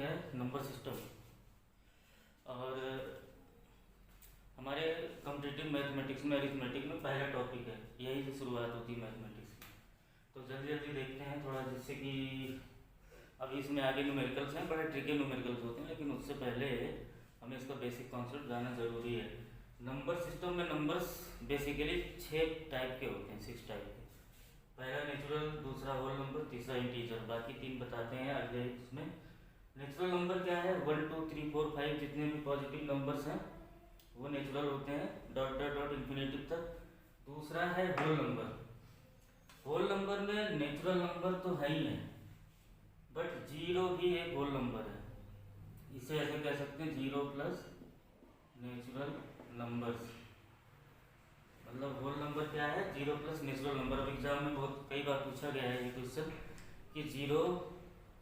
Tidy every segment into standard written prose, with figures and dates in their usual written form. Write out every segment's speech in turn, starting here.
है number system. और हमारे कॉम्पिटिटिव मैथमेटिक्स में अरिथमेटिक में पहला टॉपिक है, यही से शुरुआत होती है मैथमेटिक्स की। तो जल्दी जल्दी देखते हैं थोड़ा, जिससे कि अभी इसमें आगे न्यूमेरिकल्स हैं, बड़े ट्रिकी न्यूमेरिकल्स होते हैं, लेकिन उससे पहले हमें इसका बेसिक कॉन्सेप्ट जानना ज़रूरी है। नंबर सिस्टम में नंबर्स बेसिकली 6 टाइप के होते हैं, 6 टाइप के। पहला नेचुरल, दूसरा होल नंबर, तीसरा इंटीजर, बाकी 3 बताते हैं आगे। इसमें नेचुरल नंबर क्या है, 1 2 3 4 5 जितने भी पॉजिटिव नंबर्स हैं वो नेचुरल होते हैं, डॉट डॉट डॉट इन्फिनेटिव तक। दूसरा है होल नंबर। होल नंबर में नेचुरल नंबर तो है ही है, बट 0 भी एक होल नंबर है। इसे ऐसे कह सकते हैं 0 प्लस नेचुरल नंबर्स। मतलब होल नंबर क्या है, 0 प्लस नेचुरल नंबर। अब एग्जाम में बहुत कई बार पूछा गया है ये क्वेश्चन कि 0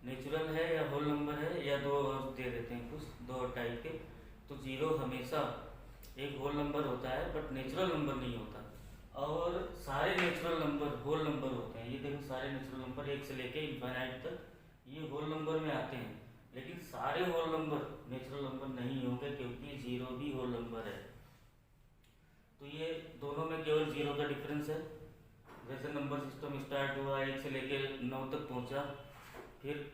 नेचुरल है या होल नंबर है, या दो और दे देते हैं कुछ, दो टाइप के। तो 0 हमेशा एक होल नंबर होता है, बट नेचुरल नंबर नहीं होता। और सारे नेचुरल नंबर होल नंबर होते हैं। ये देखो, सारे नेचुरल नंबर 1 से लेके इनफाइनाइट तक ये होल नंबर में आते हैं। लेकिन सारे होल नंबर नेचुरल नंबर नहीं होंगे, क्योंकि 0 भी होल नंबर है। तो ये दोनों में केवल 0 का डिफरेंस है। जैसे नंबर सिस्टम स्टार्ट हुआ, 1 से लेकर 9 तक पहुंचा, फिर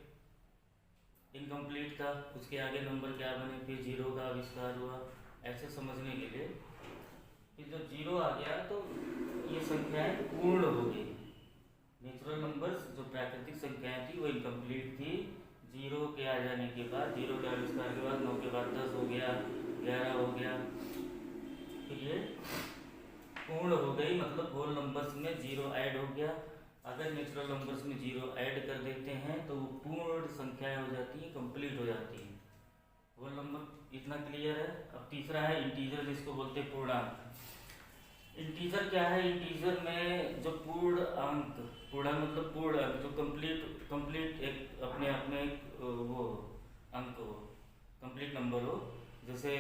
इनकम्प्लीट था, उसके आगे नंबर क्या बने, फिर 0 का आविष्कार हुआ। ऐसे समझने के लिए फिर जब 0 आ गया तो ये संख्याएं पूर्ण हो गई। नेचुरल नंबर्स जो प्राकृतिक संख्याएं थी वो इनकम्प्लीट थी। 0 के आ जाने के बाद, 0 के आविष्कार के बाद 9 के बाद 10 हो गया, 11 हो गया, फिर ये पूर्ण हो गई। मतलब होल नंबर्स में 0 ऐड हो गया। अगर नेचुरल नंबर्स में 0 ऐड कर देते हैं तो वो पूर्ण संख्याएं हो जाती हैं, कंप्लीट हो जाती हैं। होल नंबर इतना क्लियर है। अब तीसरा है इंटीजर, जिसको बोलते हैं पूर्णांक। इंटीजर क्या है, इंटीजर में जो पूर्ण अंक, पूर्णांक मतलब पूर्ण अंक, जो कंप्लीट एक अपने आप में एक वो अंक हो, कंप्लीट नंबर हो। जैसे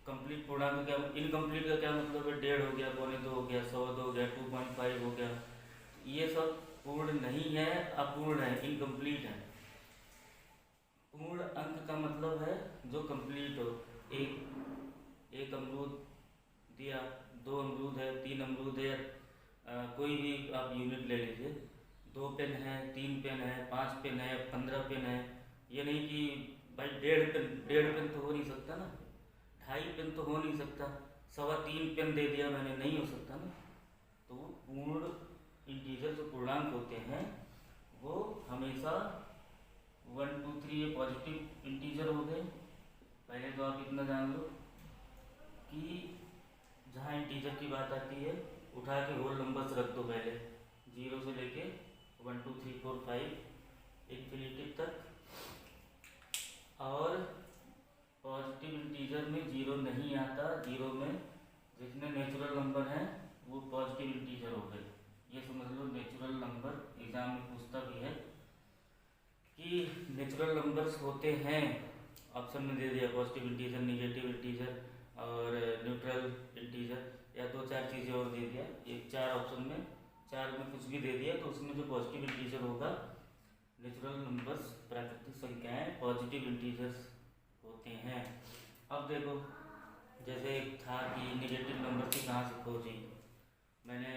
कंप्लीट पूर्णांक क्या, इनकम्प्लीट का क्या मतलब है, 1.5 हो गया, 1.25 हो गया, 100 हो गया, 2.5 हो गया। ये सब पूर्ण नहीं है, अपूर्ण है, इनकम्प्लीट है। पूर्ण अंक का मतलब है जो कंप्लीट हो। एक अमरूद दिया, 2 अमरूद है, 3 अमरूद है, कोई भी आप यूनिट ले लीजिए। 2 पेन है, 3 पेन है, 5 पेन है, 15 पेन है। ये नहीं कि भाई 1.5 पेन तो हो नहीं सकता ना, 2.5 पेन तो हो नहीं सकता, 3.25 पेन दे दिया मैंने, नहीं हो सकता ना। तो पूर्ण इंटीजर जो पूर्णांक होते हैं वो हमेशा 1 2 3 ये पॉजिटिव इंटीजर हो गए। पहले तो आप इतना जान लो कि जहाँ इंटीजर की बात आती है उठा के होल नंबर्स रख दो पहले, 0 से लेके 1 2 3 4 5 इन्फिनिटी तक। और पॉजिटिव इंटीजर में 0 नहीं आता, 0 में जितने नेचुरल नंबर हैं वो पॉजिटिव इंटीजर हो गए। ये समझ लो नेचुरल नंबर। एग्जाम में पूछता भी है कि नेचुरल नंबर्स होते हैं, ऑप्शन में दे दिया पॉजिटिव इंटीजर, नेगेटिव इंटीजर और न्यूट्रल इंटीजर, या 2-4 चीज़ें और दे दिया। एक 4 ऑप्शन में, 4 में कुछ भी दे दिया, तो उसमें जो पॉजिटिव इंटीजर होगा, नेचुरल नंबर्स प्राकृतिक संख्याएं पॉजिटिव इंटीजर्स होते हैं। अब देखो, जैसे एक था कि नेगेटिव नंबर की कहाँ से खोजी। मैंने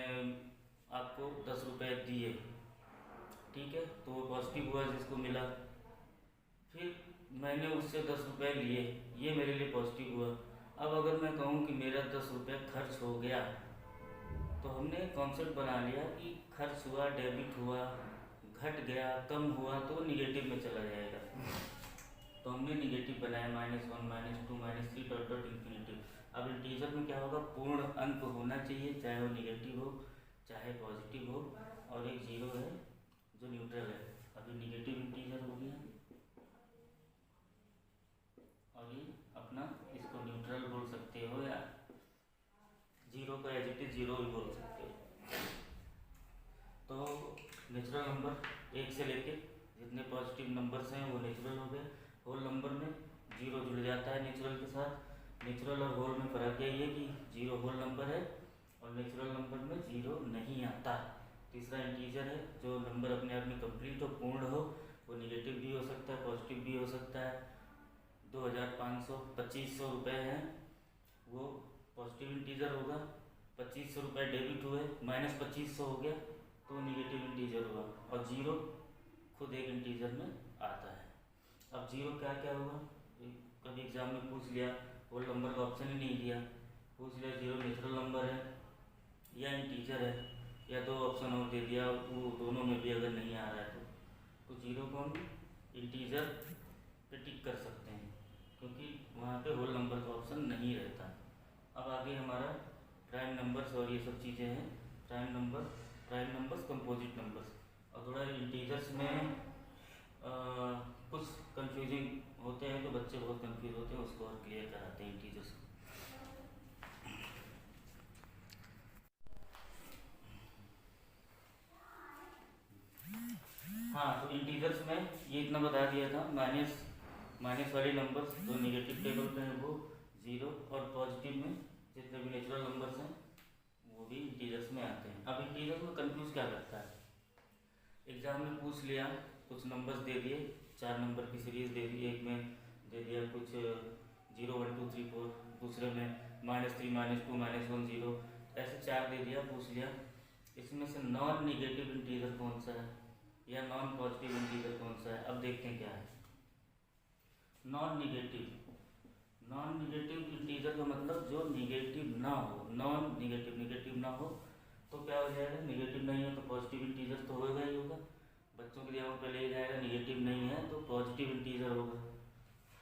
आपको 10 रुपये दिए, ठीक है, तो वो पॉजिटिव हुआ जिसको मिला। फिर मैंने उससे 10 रुपये लिए, ये मेरे लिए पॉजिटिव हुआ। अब अगर मैं कहूँ कि मेरा 10 रुपये खर्च हो गया, तो हमने कॉन्सेप्ट बना लिया कि खर्च हुआ, डेबिट हुआ, घट गया, कम हुआ तो निगेटिव में चला जाएगा। तो हमने निगेटिव बनाया, -1 -2 -3 डॉट डॉट इन्फिनिटी। अब इंटीजर में क्या होगा, पूर्ण अंक होना चाहिए, चाहे वो निगेटिव हो चाहे पॉजिटिव हो, और एक 0 है जो न्यूट्रल है। अभी निगेटिव इंटीजर हो गया, और ये अपना इसको न्यूट्रल बोल सकते हो, या 0 को एज इट इज 0 भी बोल सकते हो। तो नेचुरल नंबर 1 से लेके जितने पॉजिटिव नंबर्स हैं वो नेचुरल हो गए। होल नंबर में 0 जुड़ जाता है नेचुरल के साथ। नेचुरल और होल में फ़र्क यही है कि 0 होल नंबर है और नेचुरल नंबर में 0 नहीं आता। तीसरा इंटीजर है जो नंबर अपने आप में कंप्लीट हो, पूर्ण हो, वो निगेटिव भी हो सकता है, पॉजिटिव भी हो सकता है। 2500 2500 रुपये हैं, वो पॉजिटिव इंटीजर होगा। 2500 रुपये डेबिट हुए, -2500 हो गया तो निगेटिव इंटीजर हुआ। और जीरो खुद एक इंटीजर में आता है। अब जीरो क्या क्या होगा, कभी एग्जाम में पूछ लिया, होल नंबर का ऑप्शन ही नहीं दिया, पूछ लिया जीरो नेचुरल नंबर है या इंटीजर है, या दो ऑप्शन और दे दिया, वो दोनों में भी अगर नहीं आ रहा है तो जीरो को हम इंटीजर पे टिक कर सकते हैं, क्योंकि वहाँ पे होल नंबर का ऑप्शन नहीं रहता। अब आगे हमारा प्राइम नंबर्स और ये सब चीज़ें हैं। Prime numbers, composite numbers. और थोड़ा इंटीजर्स में कुछ कंफ्यूजिंग होते हैं, तो बच्चे बहुत कंफ्यूज होते हैं, उसको और क्लियर कराते हैं इंटीजर्स को। हाँ, तो इंटीजर्स में ये इतना बता दिया था, माइनस वाले नंबर्स जो नेगेटिव टेबल पे हैं वो जीरो, और पॉजिटिव में जितने भी नेचुरल नंबर्स हैं वो भी इंटीजर्स में आते हैं। अब इंटीजर्स में कंफ्यूज क्या करता है, एग्जाम में पूछ लिया, कुछ नंबर्स दे दिए, 4 नंबर की सीरीज दे दी, एक में दे दिया कुछ 0 1 2 3 4, दूसरे में -3 -2 -1 0, ऐसे 4 दे दिया, पूछ लिया इसमें से नॉन निगेटिव इंटीजर कौन सा है या नॉन पॉजिटिव इंटीजर कौन सा है। अब देखते हैं क्या है नॉन निगेटिव इंटीजर का मतलब जो निगेटिव ना हो, नॉन निगेटिव ना हो तो क्या हो जाएगा, निगेटिव नहीं है तो पॉजिटिव इंटीजर तो होगा ही होगा। बच्चों के लिए हम पहले जाएगा निगेटिव नहीं है तो पॉजिटिव इंटीजर होगा,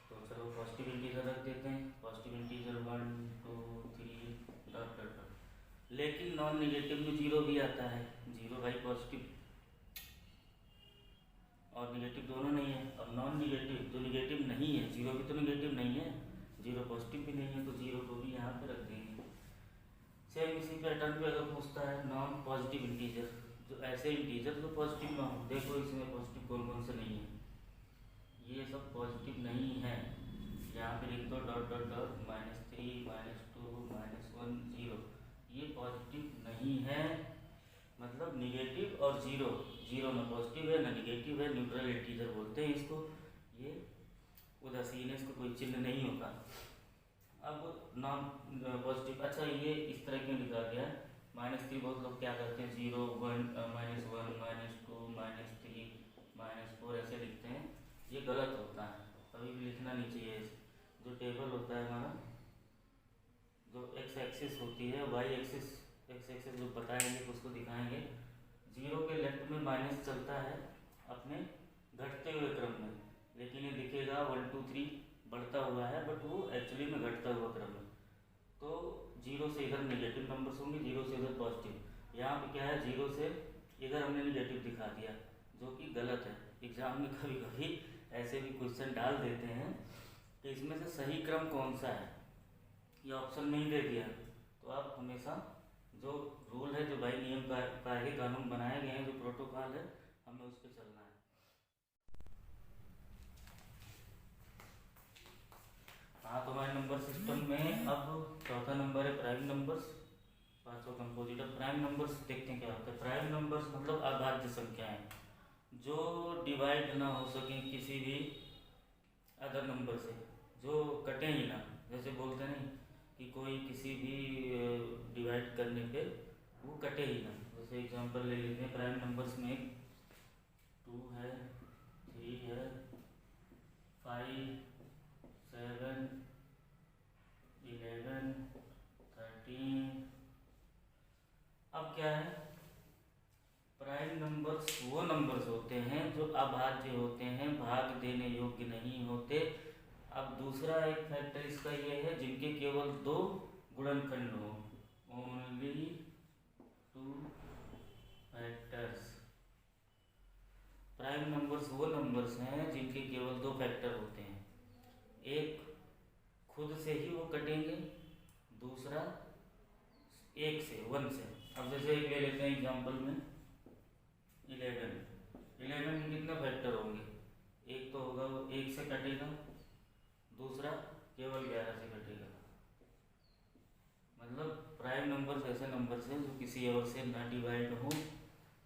तो चलो पॉजिटिव इंटीजर रख देते हैं, positive integer 1 2 3 dot dot dot. लेकिन नॉन निगेटिव में जीरो भी आता है, जीरो भाई पॉजिटिव और निगेटिव दोनों नहीं है। अब नॉन निगेटिव जो निगेटिव नहीं है, जीरो भी तो निगेटिव नहीं है, जीरो पॉजिटिव भी नहीं है, तो जीरो को भी यहाँ पे रख देंगे। सेम इसी पैटर्न पे अगर पूछता है नॉन पॉजिटिव इंटीजर, जो ऐसे इंटीजर जो पॉजिटिव ना हो, देखो इसमें पॉजिटिव कौन कौन से नहीं है, ये सब पॉजिटिव नहीं है, यहाँ पे लिख दो डॉट डॉट डॉट -3 -2 -1 0, ये पॉजिटिव नहीं है, मतलब निगेटिव और जीरो, जीरो ना पॉजिटिव है ना निगेटिव है, न्यूट्रल इंटीजर बोलते हैं इसको, ये उदासीन है, इसको कोई चिन्ह नहीं होगा। अब नॉन पॉजिटिव, अच्छा ये इस तरह क्यों लिखा गया है, -3 बहुत लोग क्या करते हैं 0 1 -1 -2 -3 -4 ऐसे लिखते हैं, ये गलत होता है, कभी भी लिखना नहीं चाहिए। जो टेबल होता है हमारा, जो एक्स एक्सिस होती है, वाई एक्सिस जो बताएंगे उसको दिखाएंगे, जीरो के लेफ्ट में माइनस चलता है अपने घटते हुए क्रम में, लेकिन ये दिखेगा 1 2 3 बढ़ता हुआ है, बट वो एक्चुअली में घटता हुआ क्रम है। तो जीरो से इधर नेगेटिव नंबर्स होंगे, जीरो से इधर पॉजिटिव। यहाँ पे क्या है, जीरो से इधर हमने नेगेटिव दिखा दिया, जो कि गलत है। एग्जाम में कभी कभी ऐसे भी क्वेश्चन डाल देते हैं कि इसमें से सही क्रम कौन सा है, ये ऑप्शन नहीं दे दिया, तो आप हमेशा जो रूल है, जो भाई नियम कायदे कानून बनाए गए हैं, जो प्रोटोकॉल है, हमें उस पर चलना है। हाँ, तो हमारे नंबर सिस्टम में अब चौथा नंबर है प्राइम नंबर्स, पांचवा कंपोजिट। अब प्राइम नंबर्स देखते हैं क्या होता है। प्राइम नंबर्स मतलब अभाज्य संख्याएं जो डिवाइड ना हो सके किसी भी अदर नंबर से, जो कटे ही ना, जैसे बोलते नहीं कि कोई किसी भी डिवाइड करने पे वो कटे ही ना। जैसे एग्जांपल ले लेते हैं, प्राइम नंबर्स में 2 है, 3 है, 5 7 11 13। अब क्या है, प्राइम नंबर्स वो नंबर्स होते हैं जो अभाज्य होते हैं, भाग देने योग्य नहीं होते। अब दूसरा एक फैक्टर इसका ये है, जिनके केवल 2 गुणनखंड हो, ओनली 2 फैक्टर्स। प्राइम नंबर्स वो नंबर्स हैं जिनके केवल 2 फैक्टर होते हैं, एक खुद से ही वो कटेंगे, दूसरा एक से 1 से। अब जैसे एक ले लेते हैं एग्जांपल में 11 में कितने फैक्टर होंगे, एक तो होगा वो 1 से कटेगा, दूसरा केवल 11 से कटेगा। मतलब प्राइम नंबर्स ऐसे नंबर्स हैं जो किसी और से ना डिवाइड हो,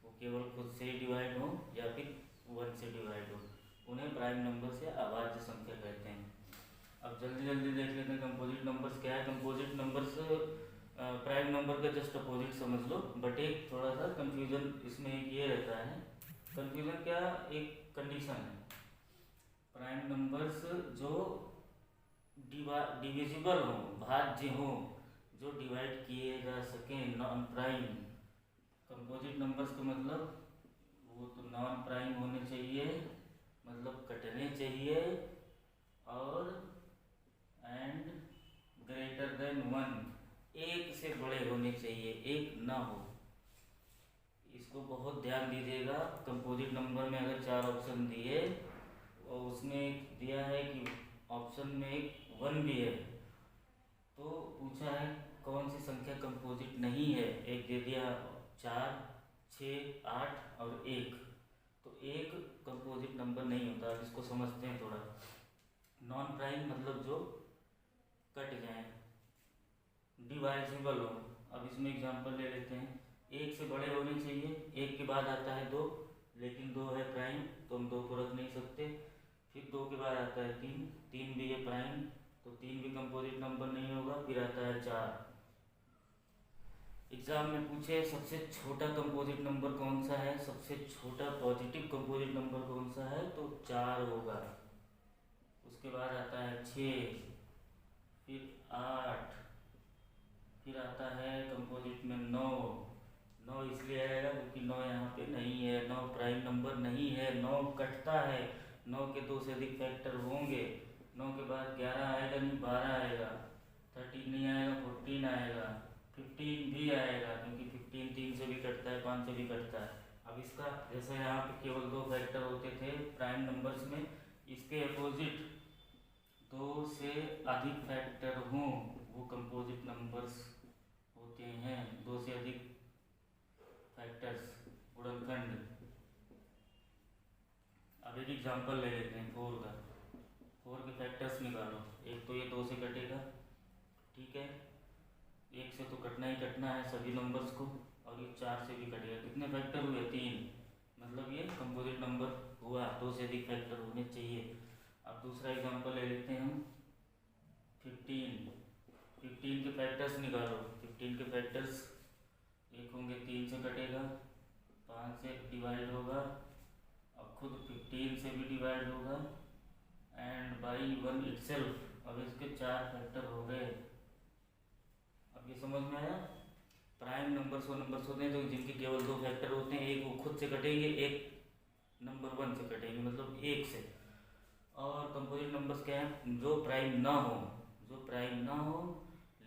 वो केवल खुद से ही डिवाइड हो या फिर 1 से डिवाइड हो, उन्हें प्राइम नंबर से अभाज्य संख्या कहते हैं। अब जल्दी जल्दी देख लेते हैं कंपोजिट नंबर्स क्या है। कंपोजिट नंबर्स प्राइम नंबर का जस्ट अपोजिट समझ लो, बट एक थोड़ा सा कंफ्यूजन इसमें एक ये रहता है। कंफ्यूजन क्या, एक कंडीशन है, प्राइम नंबर्स जो डिविजिबल हो, भाज्य हो, जो डिवाइड किए जा सकें, नॉन प्राइम। कंपोजिट नंबर्स का मतलब वो तो नॉन प्राइम होने चाहिए, मतलब कटने चाहिए, और एंड ग्रेटर देन 1, एक से बड़े होने चाहिए, एक ना हो। इसको बहुत ध्यान दीजिएगा। कंपोजिट नंबर में अगर 4 ऑप्शन दिए और उसमें दिया है कि ऑप्शन में एक 1 भी है, तो पूछा है कौन सी संख्या कंपोजिट नहीं है। एक दे दिया 4, 6, 8 और 1, तो एक कंपोजिट नंबर नहीं होता। अब इसको समझते हैं थोड़ा। नॉन प्राइम मतलब जो कट जाए, डिवाइजिबल हो। अब इसमें एग्जांपल ले लेते हैं। 1 से बड़े होने चाहिए, 1 के बाद आता है 2, लेकिन 2 है प्राइम तो हम 2 को रख नहीं सकते। फिर 2 के बाद आता है 3, 3 भी है प्राइम तो 3 भी कंपोजिट नंबर नहीं होगा। फिर आता है 4। एग्जाम में पूछे सबसे छोटा कंपोजिट नंबर कौन सा है, सबसे छोटा पॉजिटिव कंपोजिट नंबर कौन सा है, तो 4 होगा। उसके बाद आता है 6, फिर 8, फिर आता है कंपोजिट में 9। 9 इसलिए आएगा क्योंकि 9 यहाँ पे नहीं है, 9 प्राइम नंबर नहीं है, 9 कटता है। 9 के 2 से अधिक फैक्टर होंगे। 9 के बाद 11 आएगा नहीं, 12 आएगा, 13 नहीं आएगा, 14 आएगा, 15 भी आएगा क्योंकि 15 3 से भी कटता है, 5 से भी कटता है। अब इसका जैसे यहाँ पे केवल 2 फैक्टर होते थे प्राइम नंबर्स में, इसके अपोजिट 2 से अधिक फैक्टर हों वो कंपोजिट नंबर्स होते हैं। 2 से अधिक फैक्टर्स, गुणनखंड। अब एक एग्जांपल ले लेते हैं 4 का। 4 के फैक्टर्स निकालो। एक तो ये 2 से कटेगा, ठीक है, 1 से तो कटना ही कटना है सभी नंबर्स को, और ये 4 से भी कटेगा। कितने फैक्टर हुए, 3, मतलब ये कंपोजिट नंबर हुआ। 2 से अधिक फैक्टर होने चाहिए। अब दूसरा एग्जांपल ले लेते हैं हम 15। 15 के फैक्टर्स निकालो। 15 के फैक्टर्स एक होंगे, 3 से कटेगा, 5 से डिवाइड होगा, अब खुद 15 से भी डिवाइड होगा, एंड बाई 1 इटसेल्फ। अब इसके 4 फैक्टर हो गए। अब ये समझ में आया। प्राइम नंबर्स वो नंबर्स होते हैं तो जिनके केवल 2 फैक्टर होते हैं। एक वो खुद से कटेंगे, एक नंबर 1 से कटेंगे, मतलब 1 से। और कंपोजिट नंबर्स क्या है, जो प्राइम ना हो, जो प्राइम ना हो,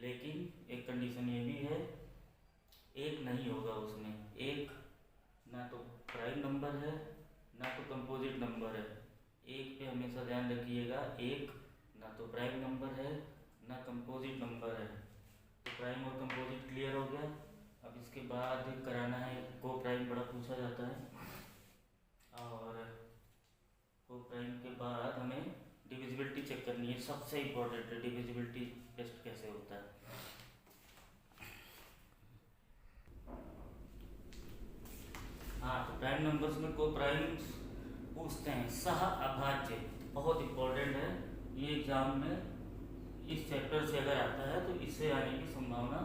लेकिन एक कंडीशन ये भी है, एक नहीं होगा उसमें। एक ना तो प्राइम नंबर है ना तो कंपोजिट नंबर है। एक पे हमेशा ध्यान रखिएगा, एक ना तो प्राइम नंबर है ना कंपोजिट नंबर है। तो प्राइम और कंपोजिट क्लियर हो गया। अब इसके बाद कराना है को प्राइम, बड़ा पूछा जाता है। और को प्राइम के बाद हमें डिविजिबिलिटी चेक करनी है, सबसे इम्पोर्टेंट है डिविजिबिलिटी टेस्ट कैसे होता है। हाँ, तो प्राइम नंबर्स में को प्राइम पूछते हैं। सह अभाज्य बहुत इम्पोर्टेंट है, ये एग्जाम में इस चैप्टर से अगर आता है तो इससे आने की संभावना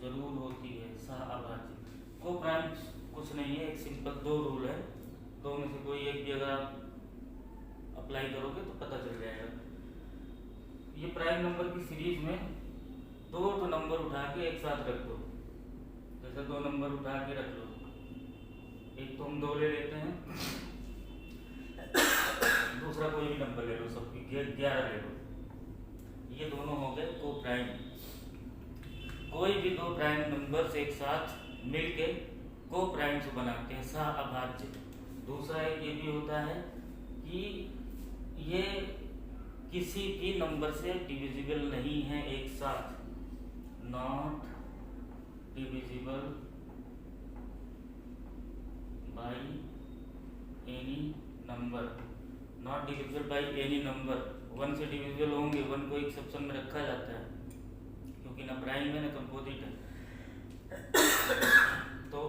जरूर होती है। सह अभाज्य को प्राइम कुछ नहीं है, एक सिंपल 2 रूल है, 2 में से कोई एक भी अगर आप अप्लाई करोगे तो पता चल जाएगा। ये प्राइम नंबर की सीरीज में 2 नंबर उठा के एक साथ रख दो। जैसे 2 नंबर उठा के रख लो, एक तो हम 2 ले लेते हैं, दूसरा कोई भी नंबर ले लो, सबकी 11 ले लो। ये दोनों हो गए को प्राइम। कोई भी 2 प्राइम नंबर्स एक साथ मिलके को प्राइम्स बनाते हैं, सह अभाज्य। दूसरा एक ये भी होता है कि ये किसी भी नंबर से डिविजिबल नहीं है एक साथ, not divisible by any number. Not divisible by any number, 1 से डिविजिबल होंगे, 1 को एक्सेप्शन में रखा जाता है क्योंकि ना प्राइम है ना कंपोजिट है। तो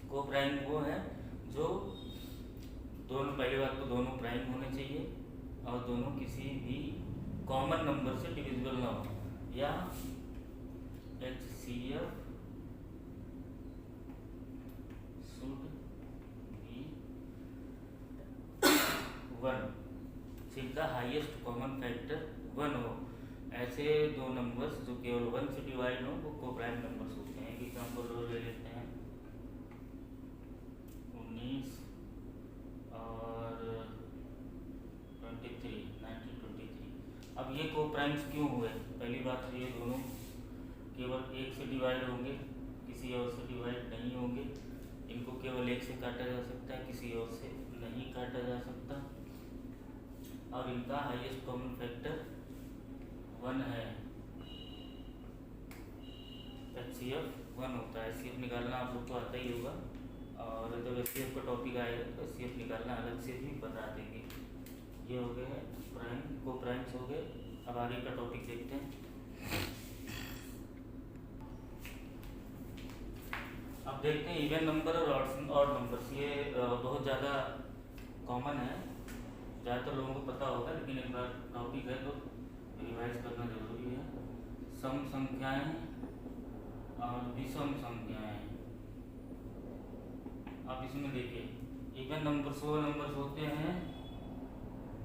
को प्राइम वो है जो दोनों, पहली बात तो दोनों प्राइम होने चाहिए और दोनों किसी भी कॉमन नंबर से डिविजिबल ना हो, या HCF शुड बी 1 जिनका हाईएस्ट कॉमन फैक्टर 1 हो। ऐसे दो नंबर्स जो केवल 1 से डिवाइड हो वो को-प्राइम नंबर्स होते हैं। एक एग्जाम्पल और ले लेते हैं, 19 और 23, 1923। अब ये को-प्राइम्स क्यों हुए? पहली बात तो ये दोनों केवल 1 से डिवाइड होंगे, किसी और से डिवाइड नहीं होंगे। इनको केवल 1 से काटा जा सकता है, किसी और से नहीं काटा जा सकता। और इनका हाईएस्ट कॉमन फैक्टर 1 है। HCF 1 होता है। HCF निकालना आप लोग को आता ही होगा, और जब HCF का टॉपिक आएगा तो HCF निकालना अलग से भी बता देंगे। ये हो गए प्राइम, को प्राइम्स हो गए। अब आगे का टॉपिक देखते हैं। अब देखते हैं इवन नंबर और ऑड नंबर्स। ये बहुत ज़्यादा कॉमन है, ज़्यादातर लोगों को पता होगा, लेकिन एक बार टॉपिक है तो रिवाइज करना जरूरी है। सम संख्याएं और विषम संख्याएं। अब इसमें देखिए इवन नंबर्स वो नंबर्स होते हैं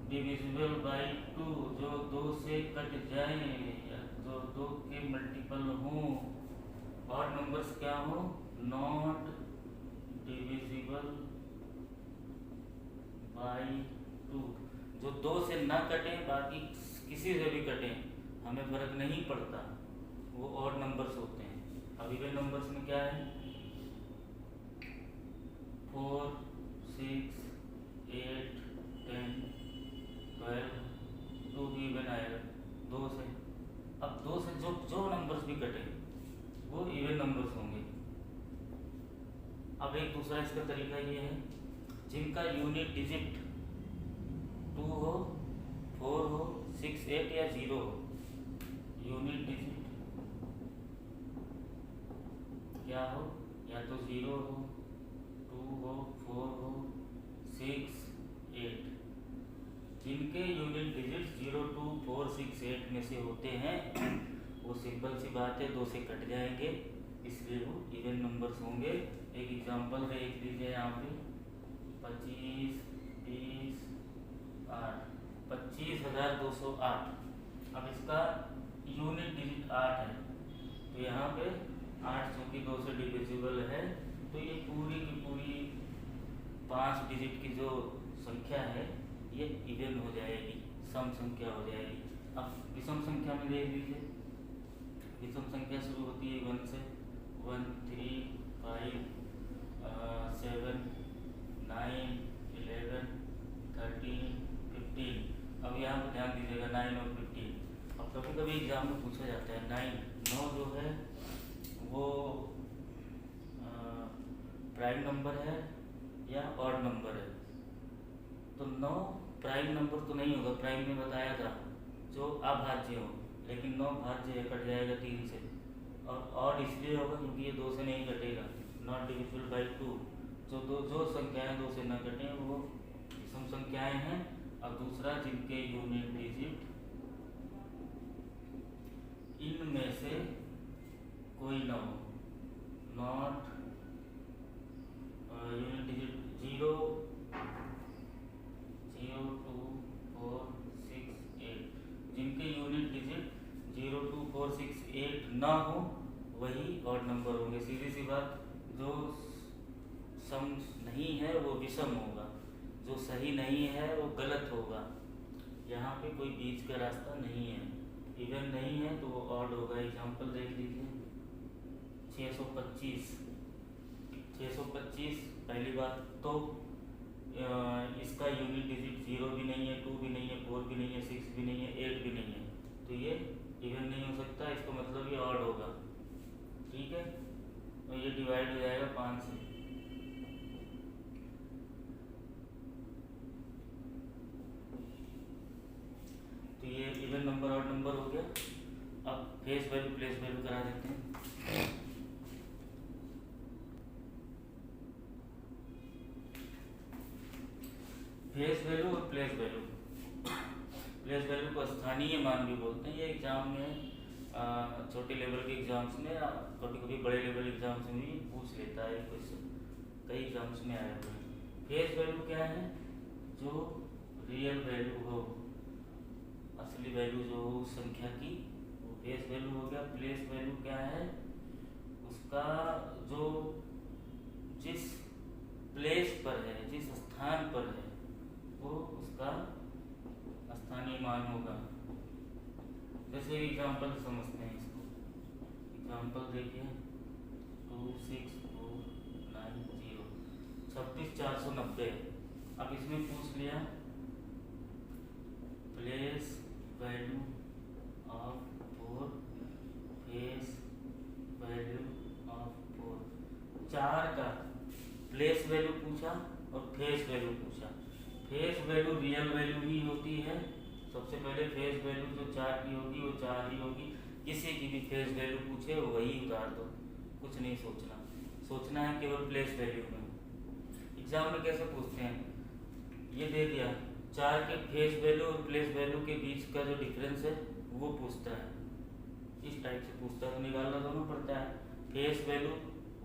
डिविजिबल बाय 2, जो 2 से कट जाए या जो 2 के मल्टीपल हों। ऑड नंबर्स क्या हो? नॉट डिविजिबल बाय 2, जो 2 से ना कटे, बाकी किसी से भी कटे हमें फर्क नहीं पड़ता, वो ऑड नंबर्स होते हैं। अब इवन नंबर्स में क्या है? 4, 6, 8, 10, 12, 2 भी इवन आएगा 2 से। अब 2 से जो नंबर्स भी कटे वो इवन नंबर्स होंगे। अब एक दूसरा इसका तरीका ये है, जिनका यूनिट डिजिट 2 हो, 4 हो, 6, 8 या 0 हो। यूनिट डिजिट क्या हो? या तो 0 हो, 2 हो, 4 हो, 6, 8। जिनके यूनिट डिजिट 0, 2, 4, 6, 8 में से होते हैं वो सिंपल सी बात है 2 से कट जाएंगे, इसलिए वो इवन नंबर्स होंगे। एक एग्जांपल देख लीजिए यहाँ पे, 25, 20, 8, 25,208। अब इसका यूनिट डिजिट 8 है, तो यहाँ पे 8 चूँकि 2 से डिविजिबल है, तो ये पूरी की पूरी 5 डिजिट की जो संख्या है ये इवन हो जाएगी, सम संख्या हो जाएगी। अब विषम संख्या में देख लीजिए, विषम संख्या शुरू होती है 1 से, 1, 3, 5, 7, 9, 11, 13, 15। अब यहाँ पर ध्यान दीजिएगा 9 और 15। अब कभी कभी एग्जाम में पूछा जाता है 9 जो है वो प्राइम नंबर है या ऑड नंबर है। तो 9 प्राइम नंबर तो नहीं होगा, प्राइम में बताया था जो अभाज्य हो, लेकिन 9 भाज्य है, कट जाएगा 3 से। और ऑड इसलिए होगा क्योंकि ये 2 से नहीं कटेगा, नॉट डिविजिबल बाय 2। जो संख्याएं 2 से न कटें वो विषम संख्याएं हैं। और दूसरा, जिनके यूनिट डिजिट इनमें से कोई न हो, नॉट यूनिट डिजिट 0, 0, 2, 4, 6, 8। जिनके यूनिट डिजिट 0, 2, 4, 6, 8 ना हो वही ऑड नंबर होंगे। सीधी सी बात, जो सम नहीं है वो विषम होगा, जो सही नहीं है वो गलत होगा। यहाँ पे कोई बीच का रास्ता नहीं है। इवन नहीं है तो वो ऑड होगा। एग्जांपल देख लीजिए, 625। पहली बात तो इसका यूनिट डिजिट 0 भी नहीं है, 2 भी नहीं है, 4 भी नहीं है, 6 भी नहीं है, 8 भी नहीं है, तो ये इवन नहीं हो सकता। इसका मतलब ये ऑड होगा, ठीक है। तो ये डिवाइड हो जाएगा 5 से। तो ये इवन नंबर ऑड नंबर हो गया। अब फेस वैल्यू प्लेस वैल्यू करा देते हैं। फेस वैल्यू और प्लेस वैल्यू। प्लेस वैल्यू को स्थानीय मान भी बोलते हैं। ये एग्जाम में छोटे लेवल के एग्जाम्स में, कभी कभी बड़े लेवल एग्जाम्स में भी पूछ लेता है क्वेश्चन, कई एग्जाम्स में आया हुआ है। फेस वैल्यू क्या है? जो रियल वैल्यू हो, असली वैल्यू जो हो उस संख्या की, वो फेस वैल्यू हो गया। प्लेस वैल्यू क्या है? उसका जो जिस प्लेस पर है, जिस स्थान पर है, वो उसका स्थानीय मान होगा। जैसे एग्जाम्पल समझते हैं इसको। एग्जाम्पल देखिए 26490 36490। अब इसमें पूछ लिया place value of 4, face value of 4। 4 का प्लेस वैल्यू पूछा और फेस वैल्यू पूछा। फेस वैल्यू रियल वैल्यू ही होती है। सबसे पहले फेस वैल्यू जो 4 की होगी वो 4 ही होगी। किसी की भी फेस वैल्यू पूछे वो वही उतार दो, कुछ नहीं सोचना। सोचना है केवल प्लेस वैल्यू में। एग्जाम में कैसे पूछते हैं? ये दे दिया 4 के फेस वैल्यू और प्लेस वैल्यू के बीच का जो डिफरेंस है वो पूछता है। इस टाइप से पूछता है तो निकालना दोनों पड़ता है। फेस वैल्यू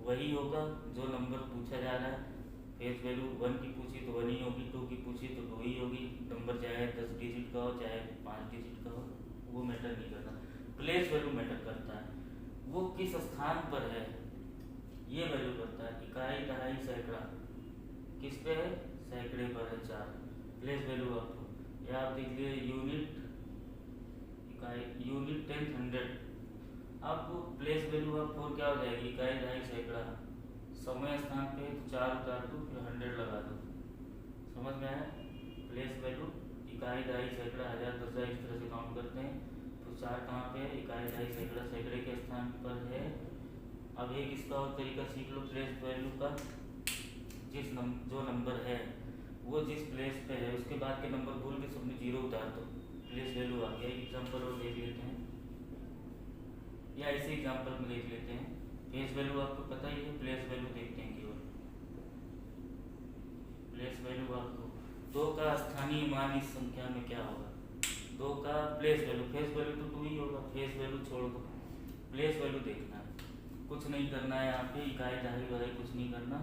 वही होगा जो नंबर पूछा जा रहा है। फेस वैल्यू 1 की पूछी तो 1 ही होगी, 2 की पूछी तो 2 ही होगी। नंबर चाहे 10 डिजिट का हो चाहे 5 डिजिट का हो, वो मैटर नहीं करता। प्लेस वैल्यू मैटर करता है, वो किस स्थान पर है ये वैल्यू करता है। इकाई, दहाई, सैकड़ा किस पे है? सैकड़े पर है 4। प्लेस वैल्यू आपको या आप देख लिए यूनिट, इकाई, यूनिट, टेंथ, 100। अब प्लेस वैल्यू आप 4 क्या हो जाएगी? इकाई, दहाई, सैकड़ा। समय स्थान पे तो 4 उतार दो, फिर 100 लगा दो। समझ में आया? प्लेस वैल्यू इकाई, दहाई, सैकड़ा, 1000, 10,000 इस तरह से काउंट करते हैं। तो 4 कहाँ पे है? इकाई, दहाई, सैकड़ा, सैकड़े के स्थान पर है। अब एक इसका और तरीका सीख लो प्लेस वैल्यू का। जो नंबर है वो जिस प्लेस पे है उसके बाद के नंबर भूल के सबने 0 उतार दो, प्लेस वैल्यू आ गया। एक एग्जाम्पल और देख लेते हैं, या इसी एग्जाम्पल में देख लेते हैं। फेस वैल्यू आपको पता ही है, प्लेस वैल्यू देखते हैं केवल। प्लेस वैल्यू आपको 2 का स्थानीय मान इस संख्या में क्या होगा? 2 का प्लेस वैल्यू, फेस वैल्यू तो 2 ही होगा, फेस वैल्यू छोड़ दो, प्लेस वैल्यू देखना है। कुछ नहीं करना है यहाँ पे, इकाई, दहाई, वहाई कुछ नहीं करना।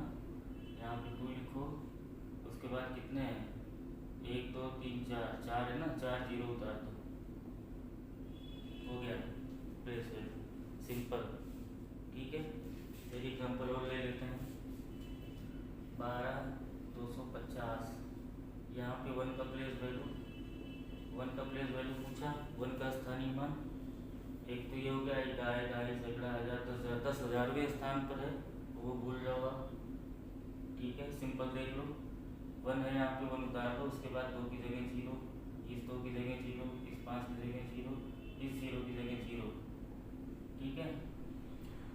यहाँ पे 2 लिखो, उसके बाद कितने हैं? 1 2 3 4 है ना, 4 0 उतार दो, हो गया प्लेस वैल्यू। सिंपल, ठीक है। एक एग्जाम्पल और ले लेते हैं। 12,250। यहाँ पे 1 का प्लेस वैल्यू, 1 का प्लेस वैल्यू पूछा, 1 का स्थानीय मान। एक तो ये हो गया इकाई, दहाई, सैकड़ा, 1000, 10,000, 10,000वें स्थान पर है, वो भूल जाओ आप, ठीक है। सिंपल देख लो, 1 है यहाँ पे, 1 उतार दो, उसके बाद 2 की जगह 0, इस 2 की जगह 0, इस 5 की जगह 0, इस 0 की जगह 0, ठीक है।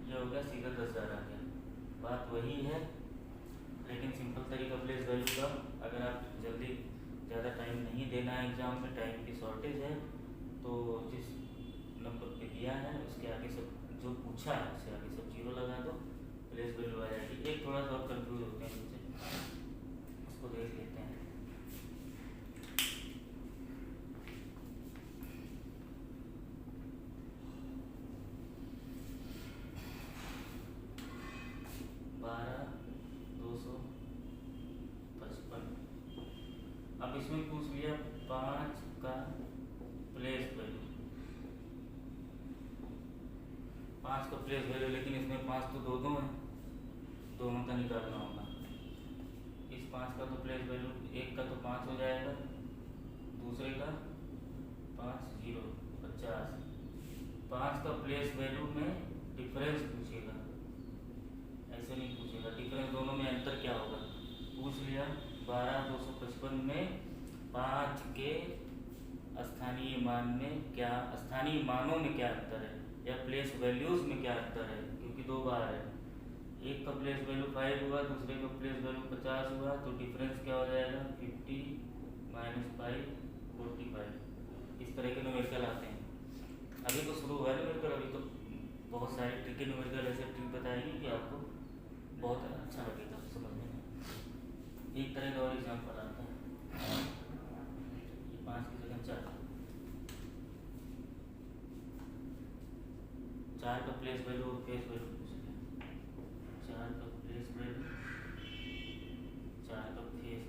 ये हो गया, सीधा 10,000 आ गया। बात वही है, लेकिन सिंपल तरीका प्लेस वैल्यू का। अगर आप जल्दी, ज़्यादा टाइम नहीं देना है एग्जाम में, टाइम की शॉर्टेज है, तो जिस नंबर पे दिया है उसके आगे सब जो पूछा है उसके आगे सब 0 लगा दो, प्लेस वैल्यू आ जाएगी। एक थोड़ा सा और कंफ्यूज होते हैं मुझसे, उसको देख लेते हैं। अब इसमें पूछ लिया 5 का प्लेस वैल्यू, 5 का प्लेस वैल्यू, लेकिन इसमें 5 तो दो है, दोनों का निकालना होगा। इस 5 का तो प्लेस वैल्यू, एक का तो 5 हो जाएगा, दूसरे का 5 0 50। 5 का प्लेस वैल्यू में डिफरेंस पूछेगा, ऐसे नहीं पूछेगा। डिफरेंस दोनों में अंतर क्या होगा पूछ लिया। 12,255 में 5 के स्थानीय मान में क्या, स्थानीय मानों में क्या अंतर है, या प्लेस वैल्यूज में क्या अंतर है, क्योंकि 2 बार है। एक का प्लेस वैल्यू 5 हुआ, दूसरे का प्लेस वैल्यू 50 हुआ, तो डिफरेंस क्या हो जाएगा? 50 - 5 45। इस तरह के न्यूमेरिकल आते हैं। अभी तो शुरू हुआ है न्यूमेरिकल, अभी तो बहुत सारे ट्रिकी न्यूमेरिकल ऐसे ट्रिक बताएंगे कि आपको बहुत अच्छा लगेगा समझने में। एक तरह का और एग्जाम्पल आता है, ये 5 की जगह 4, 4 का प्लेस वैल्यू और फेस वैल्यू पूछ लिया, 4 का प्लेस वैल्यू, 4 का फेस वैल्यू।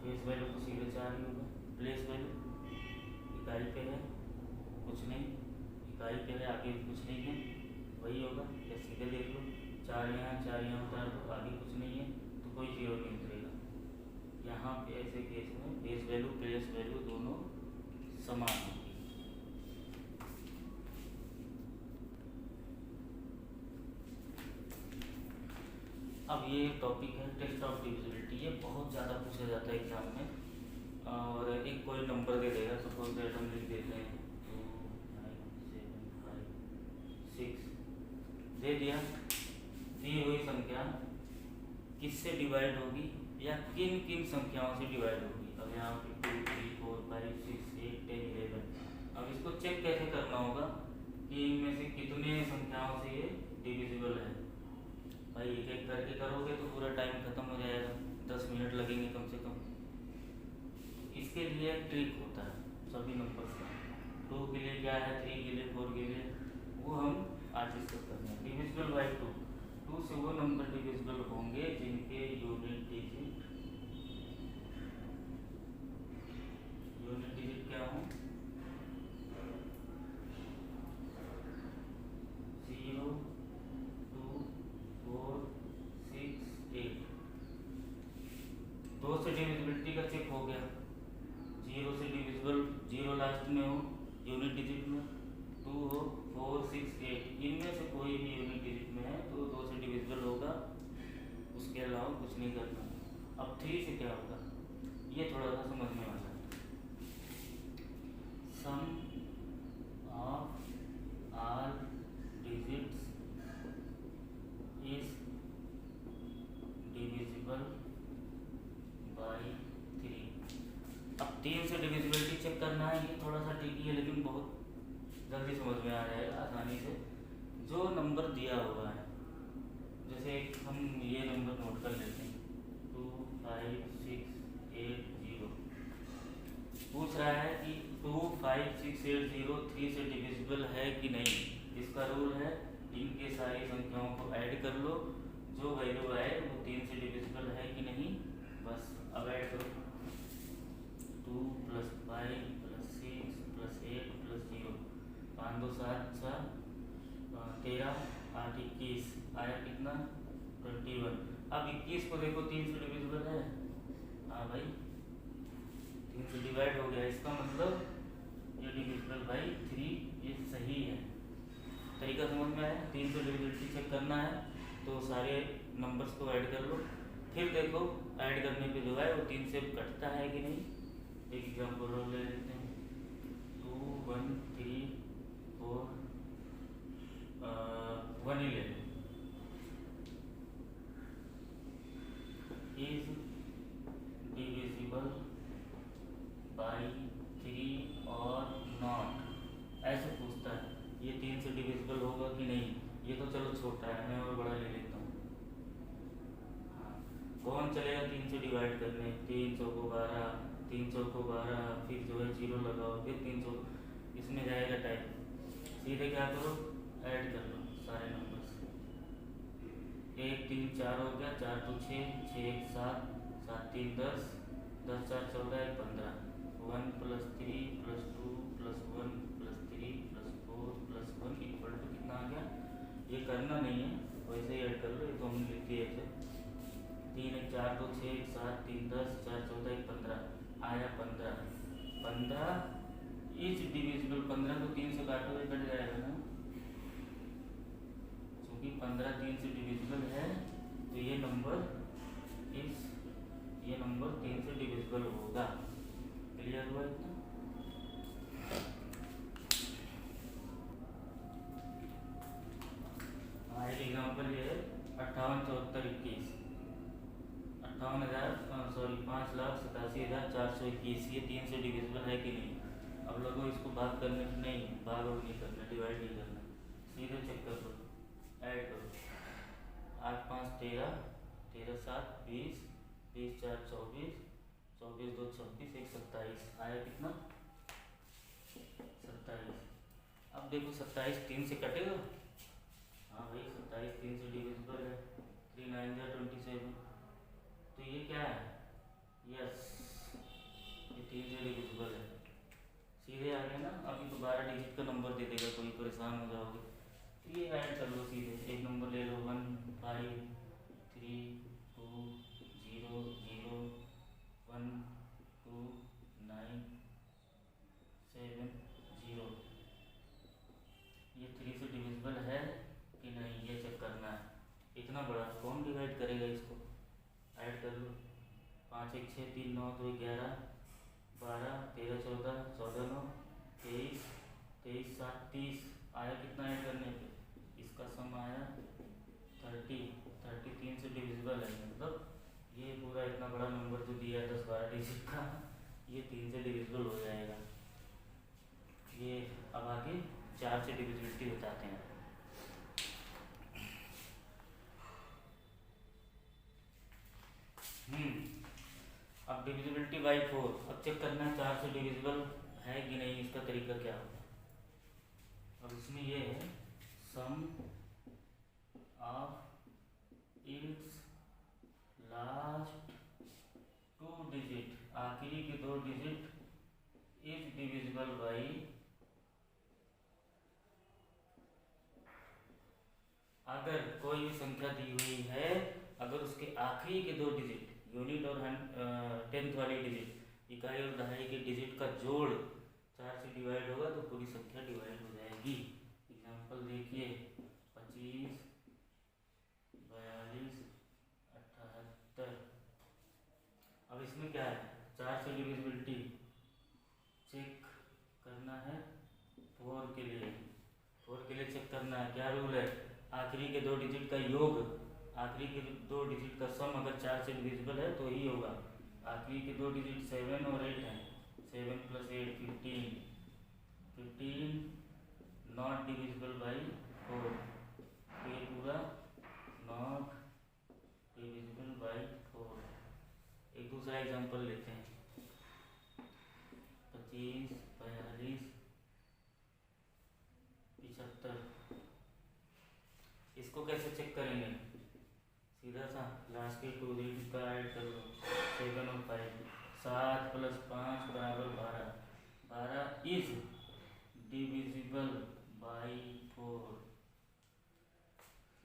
फेस वैल्यू तो सीधे 4 ही होगा, प्लेस वैल्यू इकाई पे है कुछ नहीं, इकाई पे है आगे कुछ नहीं है, वही होगा। या सीधे देख लो, 4 यहाँ 4 यहाँ उतार दो, आगे कुछ नहीं है तो कोई जीरो नहीं उतरेगा। यहाँ पे ऐसे केस में फेस वैल्यू प्लेस वैल्यू दोनों समान होगी। अब ये टॉपिक है टेस्ट ऑफ डिविजिबिलिटी, ये बहुत ज़्यादा पूछा जाता है एग्जाम में। और एक कोई नंबर दे देगा, सपोज दैट हम लिख देते हैं 2 9 7 5 6 दे दिया, दी हुई संख्या किससे डिवाइड होगी या किन किन संख्याओं से डिवाइड होगी। अब यहाँ पे 2 3 4 5 6 8 10 11, अब इसको चेक कैसे करना होगा कि इनमें से कितने संख्याओं से ये डिविजिबल है। भाई एक एक करके करोगे तो पूरा टाइम खत्म हो जाएगा, 10 मिनट लगेंगे कम से कम। इसके लिए ट्रिक होता है सभी नंबर्स का। 2 के लिए क्या है, 3 के लिए, 4 के लिए, वो हम आज डिस्कस करते हैं। डिविजिबल बाई 2, 2 से वो नंबर डिविजिबल होंगे जिनके यूनिट डिजिट क्या हो, 0 2 4 6 8। 2 से डिविजिबिलिटी का चेक हो गया, 0 से डिविजिबल, 0 लास्ट में हो यूनिट डिजिट में, 2 हो 4 6 8, इनमें से कोई भी यूनिट डिजिट में है तो 2 से डिविजिबल होगा, उसके अलावा कुछ नहीं करना। अब 3 से क्या होगा, ये थोड़ा सा समझने वाला है। Sum of all digits is divisible by 3। अब 3 से डिविजिबिलिटी चेक करना है, ये थोड़ा सा ट्रिकी है लेकिन बहुत जल्दी समझ में आ जाएगा आसानी से। जो नंबर दिया हुआ है, जैसे हम ये नंबर नोट कर लेते हैं 2 5 6 8 0, पूछ रहा है कि 2 5 6 8 0 3 से डिविजिबल है कि नहीं। इसका रूल है इनके सारी संख्याओं को ऐड कर लो, जो वैल्यू आए वो 3 से डिविजिबल है कि नहीं, बस अब ऐड करो। 2 + 5 + 6 + 8 + 0, 5 2 7 6 13 8 21, आया कितना 21। अब 21 को देखो 3 से डिविजिबल है, हाँ भाई 3 से डिवाइड हो गया, इसका मतलब ये डिविजिबल बाई 3, ये सही है। तरीका समझ में आया। 3 से डिविजिबिलिटी चेक करना है तो सारे नंबर्स को ऐड कर लो, फिर देखो ऐड करने पे जो है वो 3 से कटता है कि नहीं। एक एग्जाम्पल और ले लेते हैं, 2 1 3 4 1 ही ले लो, इज डिविजिबल बाई 3 और नॉट, ऐसे पूछता है। ये 3 से डिविजिबल होगा कि नहीं, ये तो चलो छोटा है, मैं और बड़ा ले लेता हूँ। हाँ, कौन चलेगा 3 से डिवाइड करने, 3 चौको 12, 3 चौको 12, फिर जो है 0 लगाओ, फिर 3 चौको, इसमें जाएगा टाइम। सीधे क्या करो, ऐड कर लो सारे नंबर्स, 1 3 4 हो गया, 4 2 6 6 1 7 7 3 10 10 4 14 1 15, 1 + 3 + 2 + 1 + 3 + 4 + 1 इक्वल टू कितना आ गया। ये करना नहीं है, वैसे ही ऐड कर लो, ये तो हमने लिख दिया ऐसे। 3 1 4 2 6 1 7 3 10 4 14 1 15, आया 15। 15 इज डिविजिबल, 15 को 3 से काटो ये कट जाएगा ना, क्योंकि 15 3 से डिविजिबल है तो ये नंबर 3 से डिविजिबल होगा। क्लियर हुआ इतना। एक एग्जाम्पल ये है 58 74 21, 5,87,421, ये 3 से डिविजिबल है कि नहीं। अब लोगों इसको भाग करने नहीं, भाग और नहीं करना, डिवाइड नहीं करना, सीधे चेक कर लो, ऐड करो। 8 5 13 13 7 20, 20 4 24, 24 2 26, 1 27 आया कितना 27। अब देखो 27 3 से कटेगा। हाँ भाई 27 3 से डिविजिबल है। 3 9 जा 27। तो ये क्या है, यस ये 3 से डिविजिबल है। सीधे आ गया ना। अभी तो 12 डिजिट का नंबर दे देगा, कोई परेशान हो जाओगे। तो ये ऐड कर लो सीधे, एक नंबर ले लो 1 5 3 2 0 0 1 2 9 7 0। ये 3 से डिविजिबल है कि नहीं ये चेक करना है। इतना बड़ा कौन डिवाइड करेगा इसको। ऐड कर लो 5 1 6 3 9 2 11 12 13 14 14 9 23 23 7 30 आया कितना ऐड करने पे। इसका सम आया 30। 33 से डिविजिबल है, मतलब ये पूरा इतना बड़ा नंबर जो दिया है 10 12 डिजिट का, ये 3 से डिविजिबल हो जाएगा। ये अब आगे 4 से डिविजिबिलिटी बताते हैं। अब डिविजिबिलिटी बाई 4। अब चेक करना है 4 से डिविजिबल है कि नहीं, इसका तरीका क्या होगा। अब इसमें ये है sum of it's last 2 digit, आखिरी के 2 डिजिट इज डिविजिबल बाई, अगर कोई भी संख्या दी हुई है, अगर उसके आखिरी के 2 डिजिट यूनिट और 10th वाली डिजिट इकाई और दहाई के डिजिट का जोड़ 4 से डिवाइड होगा तो पूरी संख्या डिवाइड हो जाएगी। एग्जाम्पल देखिए 25 42 78। अब इसमें क्या है 4 से डिविजिबिलिटी चेक करना है 4 के लिए। 4 के लिए चेक करना है, क्या रूल है, आखिरी के 2 डिजिट का योग, आखिरी के 2 डिजिट का सम अगर 4 से डिविजिबल है तो ही होगा। आखिरी के 2 डिजिट 7 और 8 हैं, 7 + 8 15, 15 नॉट डिविजिबल बाई 4, तो ये पूरा नॉट डिविजिबल बाई 4। एक दूसरा एग्जांपल लेते हैं 25 42 75। इसको कैसे चेक करेंगे, सीधा सा लास्ट के 2 डिजिट का ऐड कर लो 7 और 5, 7 + 5 = 12, 12 इज डिविजिबल बाई 4।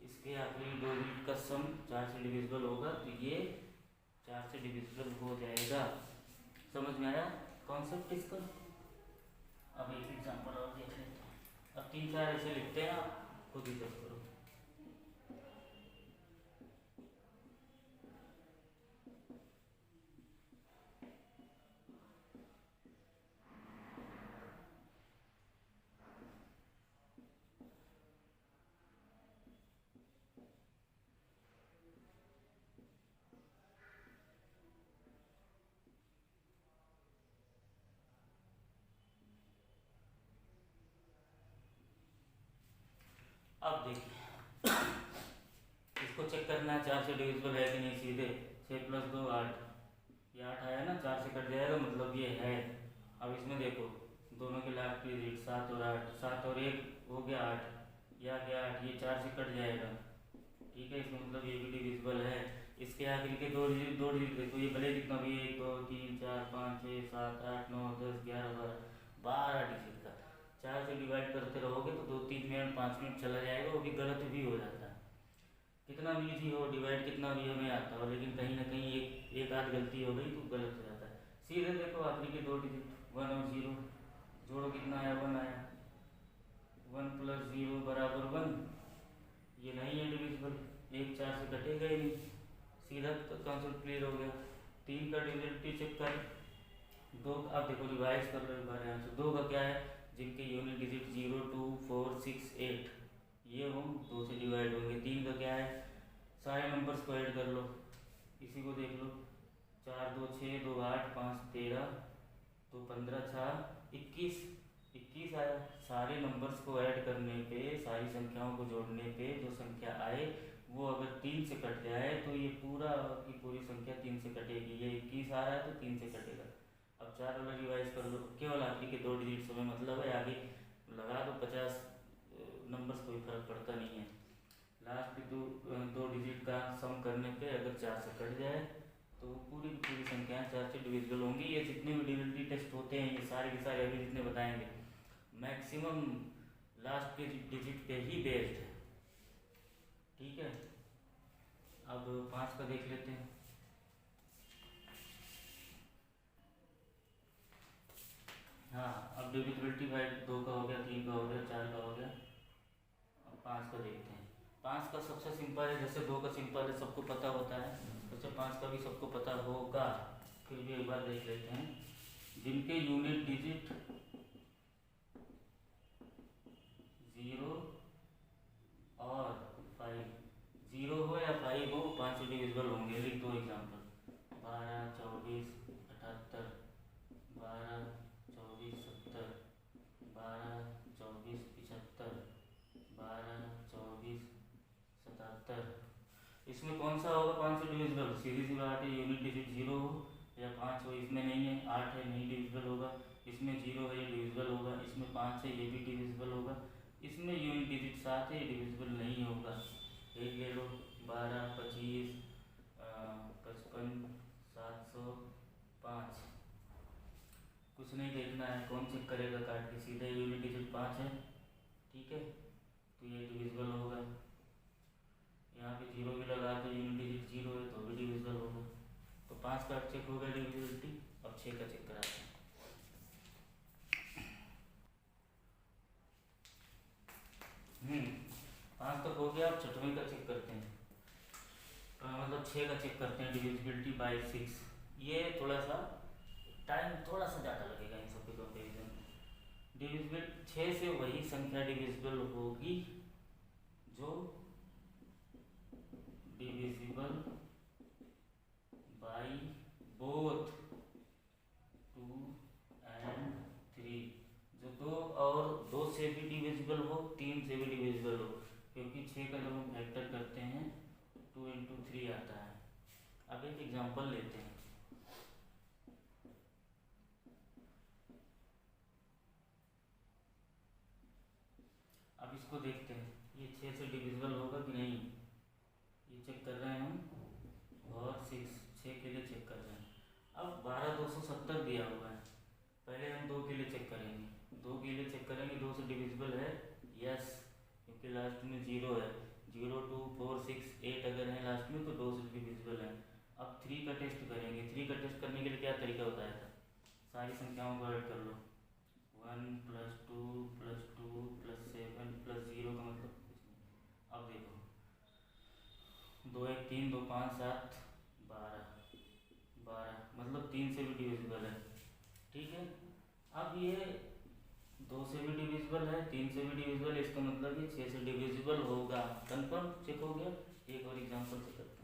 इसके आखिरी 2 डिजिट का सम 4 से डिविजिबल होगा तो ये 4 से डिविजिबल हो जाएगा। समझ में आया कॉन्सेप्ट इसका। अब एक एग्जांपल और देख लेते हैं। अब 3 4 ऐसे लिखते हैं, आप खुद ही जज करो। अब देखिए इसको चेक करना है 4 से डिविजिबल है कि नहीं। सीधे 6 + 2 8, ये 8 आया ना, 4 से कट जाएगा मतलब ये है। अब इसमें देखो दोनों के लास्ट डिजिट 7 और 8, 7 और 1 हो गया 8, या गया 8, ये 4 से कट जाएगा, ठीक है, इसमें मतलब ये भी डिविजिबल है। इसके आखिर के 2 डिजिट देखो, ये भले कितना भी 1 2 3 4 5 6 7 8 9 10 11 12 डिजिट का 4 से डिवाइड करते रहोगे तो 2 3 मिनट 5 मिनट चला जाएगा, वो भी गलत भी हो जाता है। कितना भी इजी हो डिवाइड, कितना भी हमें आता हो, लेकिन कहीं ना कहीं एक आध गलती हो गई तो गलत हो जाता है। सीधे देखो आखिरी के 2 डिजिट 1 और 0 जोड़ो, कितना आया 1 आया, 1 + 0 = 1, ये नहीं है डिविजिबल, 1 4 से कटेगा ही नहीं। सीधा कॉन्सेप्ट क्लियर हो गया। 3 का डिविजिबिलिटी चेक कर 2। अब देखो रिवाइज कर लो एक बार यहाँ से। 2 का क्या है, जिनके यूनिट डिजिट 0 2 4 6 8 ये हो 2 से डिवाइड होंगे। 3 का क्या है, सारे नंबर्स को ऐड कर लो, इसी को देख लो 4 2 6 2 8 5 13 2 15 6 21 21 आया। सारे नंबर्स को ऐड करने पे, सारी संख्याओं को जोड़ने पे जो संख्या आए वो अगर 3 से कट जाए तो ये पूरा कि पूरी संख्या 3 से कटेगी। ये 21 आ रहा है तो 3 से कटेगा। अब 4 वाला रिवाइज कर लो, केवल आखिरी के 2 डिजिट में मतलब है, आगे लगा दो 50 नंबर्स, कोई फर्क पड़ता नहीं है। लास्ट के दो डिजिट का सम करने पे अगर 4 से कट जाए तो पूरी पूरी संख्याएं 4 से डिविजिबल होंगी। ये जितने भी डिविजिबिलिटी टेस्ट होते हैं ये सारे के सारे अभी जितने बताएंगे मैक्सिमम लास्ट के डिजिट पे ही बेस्ड है। ठीक है, अब 5 का देख लेते हैं। हाँ, अब डिविजिबिलिटी बाई 2 का हो गया, 3 का हो गया, 4 का हो गया। अब 5 का देखते हैं। 5 का सबसे सिंपल है, जैसे 2 का सिंपल है, सबको पता होता है, वैसे 5 का भी सबको पता होगा। फिर भी एक बार देख लेते हैं। जिनके यूनिट डिजिट 0 और 5, 0 हो या 5 हो, 5 से डिविजिबल होंगे। लिख दो एग्जाम्पल, 12, 24, 78, 12, 24, 70, 12, 24, 75, 12, 24, 77। इसमें कौन सा होगा 5 से डिविजिबल? सीधी सी बात है, यूनिट डिजिट 0 हो या 5 हो। इसमें नहीं है, 8 है, नहीं डिविजिबल होगा। इसमें 0 है, ये डिविजिबल होगा। इसमें 5 है, ये भी डिविजिबल होगा। इसमें यूनिट डिजिट 7 है, ये डिविजिबल नहीं होगा। एक ले लो, 12, 25, 55, 705। कुछ नहीं देखना है, कौन चेक करेगा काट के, सीधे यूनिट डिजिट 5 है। ठीक है, तो ये डिविजिबल होगा। यहाँ पे 0 भी लगा तो यूनिट डिजिट 0 है तो भी डिविजिबल होगा। तो 5 का चेक हो गया डिविजिबिलिटी। अब 6 का चेक कराते हैं। 5 तक हो गया। अब 6वें का चेक करते हैं, मतलब 6 का चेक करते हैं, डिविजिबिलिटी बाई 6। ये थोड़ा सा टाइम थोड़ा सा ज़्यादा लगेगा इन सब के कंपेरिजन। डिविजिबल 6 से वही संख्या डिविजिबल होगी जो डिविजिबल बाई बोथ 2 एंड 3, जो 2 और 2 से भी डिविजिबल हो, 3 से भी डिविजिबल हो, क्योंकि 6 का जब हम फैक्टर करते हैं 2 इंटू 3 आता है। अब एक एग्जांपल लेते हैं। अब इसको देखते हैं, ये 6 से डिविजिबल होगा कि नहीं, ये चेक कर रहे हैं हम। और 6 के लिए चेक कर रहे हैं। अब 12270 दिया हुआ है, पहले हम 2 के लिए चेक करेंगे। 2 के लिए चेक करेंगे, 2 से डिविजिबल है, यस, क्योंकि लास्ट में 0 है। 0, 2, 4, 6, 8 अगर है लास्ट में तो 2 से डिविजिबल है। अब 3 का टेस्ट करेंगे। 3 का टेस्ट करने के लिए क्या तरीका बताया था, सारी संख्याओं को ऐड कर लो। 1 + 2 + 2 + 7 + 0 का मतलब कुछ नहीं। अब देखो, 2 1 3, 2 5 7 12, 12 मतलब 3 से भी डिविजिबल है। ठीक है, अब ये 2 से भी डिविजिबल है, 3 से भी डिविजिबल है, इसका मतलब ये 6 से डिविजिबल होगा। कंफर्म चेक हो गया। एक और एग्जांपल से करते हैं।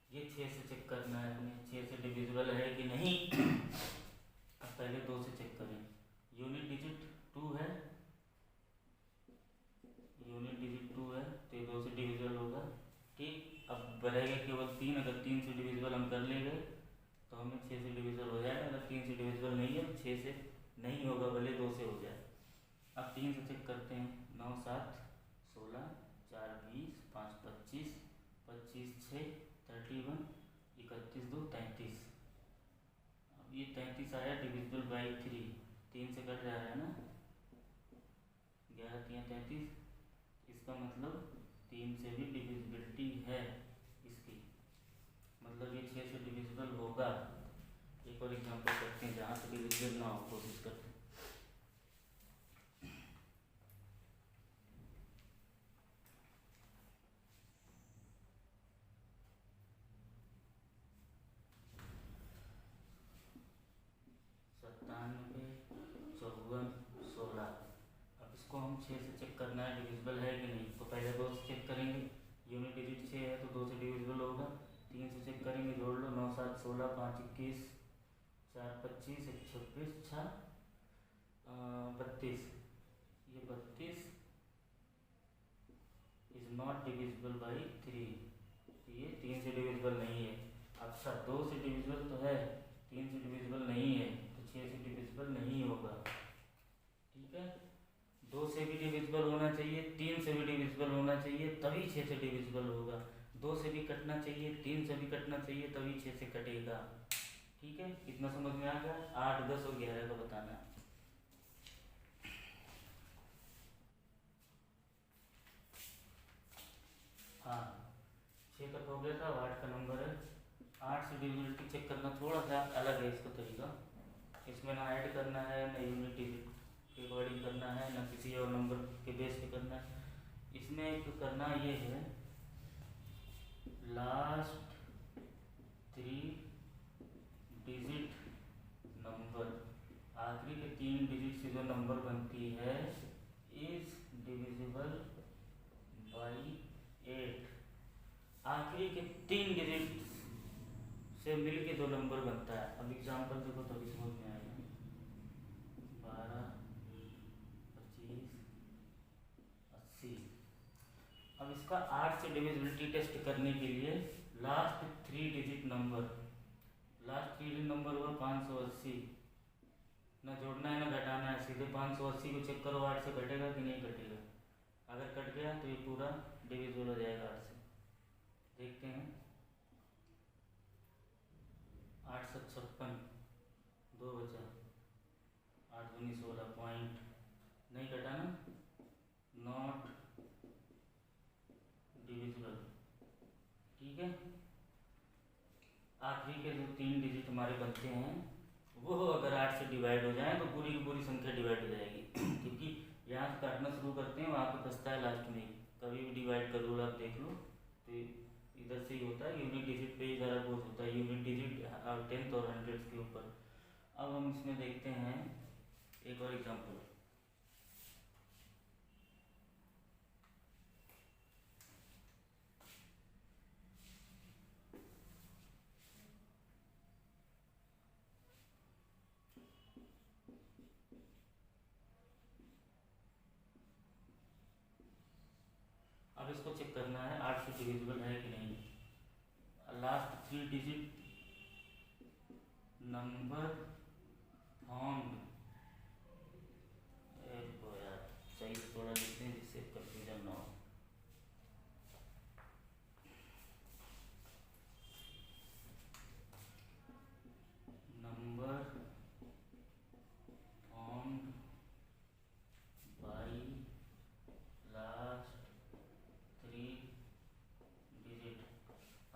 ये 6 से चेक करना है हमें, 6 से डिविजिबल है कि नहीं। अब पहले 2 से चेक करें। यूनिट डिजिट 2 है, यूनिट डिजिट 2 है तो ये 2 से डिविजिबल होगा। ठीक, अब बढ़ेगा केवल 3। अगर 3 से डिविजिबल हम कर लेंगे तो हमें 6 से डिविजिबल हो जाएगा। अगर 3 से डिविजिबल नहीं है, 6 से नहीं होगा, भले 2 से हो जाए। अब 3 से चेक करते हैं। 9 7 16, 4 20, 5 25, 25 6 31, 31 2 33। अब ये 33 आया डिविजिबल बाई 3, 3 से कट जा रहा है ना, 11 3 33। इसका मतलब 3 से भी डिविजिबिलिटी है इसकी, मतलब ये 6 से डिविजिबल होगा। एक और एग्जांपल करते हैं जहाँ से डिविजिबल ना हो, कोशिश करते हैं। हम 6 से चेक करना है डिविजिबल है कि नहीं, तो पहले 2 से चेक करेंगे। यूनिट डिजिट 6 है तो 2 से डिविजिबल करेंगे, जोड़ लो, 9 7 16, 5 21, 4 25, 1 26, 6 32। ये 32 इज नॉट डिविजिबल बाई 3। ये 3 से डिविजिबल नहीं है। अच्छा, 2 से डिविजिबल तो है, 3 से डिविजिबल नहीं है, तो 6 से डिविजिबल नहीं होगा। ठीक है, 2 से भी डिविजिबल होना चाहिए, 3 से भी डिविजिबल होना चाहिए, तभी 6 से डिविजिबल होगा। 2 से भी कटना चाहिए, 3 से भी कटना चाहिए, तभी 6 से कटेगा। ठीक है, कितना समझ में आ गया? 8, 10 और 11 का बताना है। हाँ, 6 का हो गया था, 8 का नंबर है। 8 से डिविजिबिलिटी चेक करना थोड़ा सा अलग है इसका तरीका। इसमें ना ऐड करना है, ना यूनिट डिजिट के अकॉर्डिंग करना है, ना किसी और नंबर के बेस पे करना है। इसमें एक करना ये है, लास्ट 3 डिजिट नंबर, आखिरी के 3 डिजिट से जो नंबर बनती है, इज डिविजिबल बाई 8। आखिरी के 3 डिजिट से मिलके जो नंबर बनता है। अब एग्जाम्पल देखो तभी समझ में आएगा। 12, 25, 80। अब इसका 8 से डिविजिबिलिटी टेस्ट करने के लिए last 3 digit number, last 3 digit number हुआ 580। ना जोड़ना है ना घटाना है, सीधे 580 को चेक करो 8 से कटेगा कि नहीं कटेगा। अगर कट गया तो ये पूरा डिविजिबल हो जाएगा 8 से। देखते हैं, 8 7 56, 2 बचा, 8 दूनी 16, पॉइंट नहीं कटा ना, नॉट डिविजिबल। ठीक है, आखिरी के जो 3 डिजिट हमारे बनते हैं वो अगर 8 से डिवाइड हो जाए तो पूरी की पूरी संख्या डिवाइड हो जाएगी। क्योंकि यहाँ से काटना शुरू करते हैं, वहाँ पे फंसता है लास्ट में। कभी भी डिवाइड का रूल आप देख लो तो इधर से ही होता है, यूनिट डिजिट पे ही ज़्यादा बोझ होता है, यूनिट डिजिट 10th और 100th के ऊपर। अब हम इसमें देखते हैं एक और एग्जाम्पल। अब इसको चेक करना है 8 से डिविजिबल है कि नहीं। लास्ट 3 डिजिट नंबर फाउंड, यार सही थोड़ा लिखते हैं जिससे कंफ्यूजन ना हो। Number found by last 3 digit,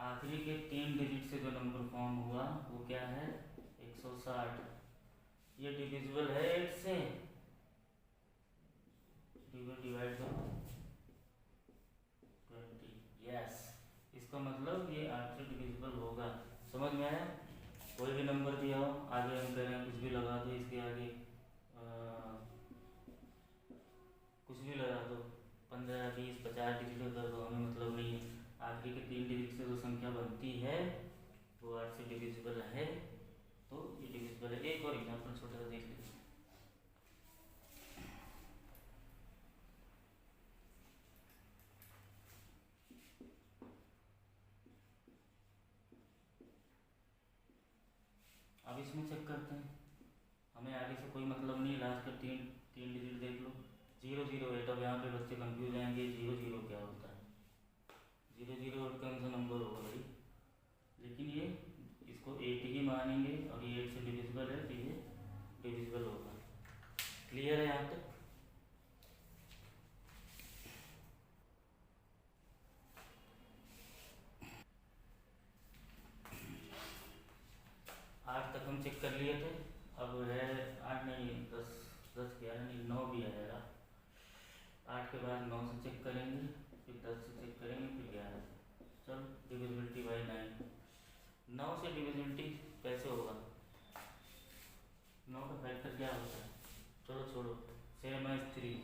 आखिरी के 3 डिजिट से जो नंबर फॉर्म हुआ वो क्या है, 160। ये डिविजिबल है 8 से, डिवाइड करो 20, यस। इसका मतलब ये 8 से डिविजिबल होगा। समझ में आया? कोई भी नंबर दिया हो, आगे हम कह रहे हैं कुछ भी लगा दो, इसके आगे कुछ भी लगा दो, 15 20 50 डिजिट कर दो, हमें मतलब नहीं है। आखिरी के 3 डिजिट से जो संख्या बनती है वो 8 से डिविजिबल है, तो ये डिविजिबल है। एक और एग्जाम्पल छोटा सा देख लीजिए। अब इसमें चेक करते हैं, हमें आगे से कोई मतलब नहीं, लास्ट का 3 डिजिट देख लो, 0 0 है। तब यहाँ पे बच्चे कंफ्यूज आएंगे, 0 0 क्या होता है, 0 0 और कौन सा नंबर होगा भाई। लेकिन ये इसको 8 ही मानेंगे और ये 8 से डिविजिबल है तो ये डिविजिबल होगा। क्लियर है यहाँ तक? आज तक हम चेक कर लिए थे, अब है 8 नहीं 10 10 11 नहीं 9 भी आएगा। 8 के बाद 9 से चेक करेंगे, फिर 10 से चेक करेंगे, फिर 11 से। चलो, डिविजिबिलिटी बाई 9। 9 से डिविजिबिलिटी कैसे होगा, 9 का फैक्टर क्या होता है, चलो छोड़ो, सेम एज 3।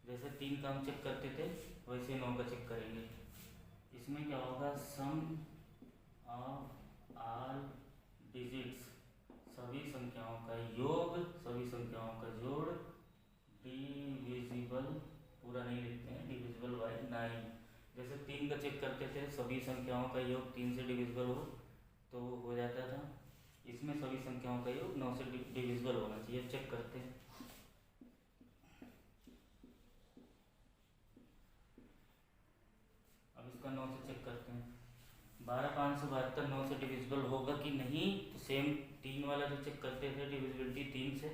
जैसे 3 का हम चेक करते थे वैसे 9 का चेक करेंगे। इसमें क्या होगा, सम ऑफ ऑल डिजिट्स, सभी संख्याओं का योग, सभी संख्याओं का जोड़, डिविजिबल, पूरा नहीं लिखते हैं, डिविजिबल बाय 9। जैसे 3 का चेक करते थे, सभी संख्याओं का योग 3 से डिविजिबल हो तो वो हो जाता था। इसमें सभी संख्याओं का योग 9 से डिविजिबल होना चाहिए, चेक करते हैं। अब इसका 9 से चेक करते हैं, 12,572 9 से डिविजिबल होगा कि नहीं। तो सेम 3 वाला जो चेक करते थे डिविजिबिलिटी 3 से,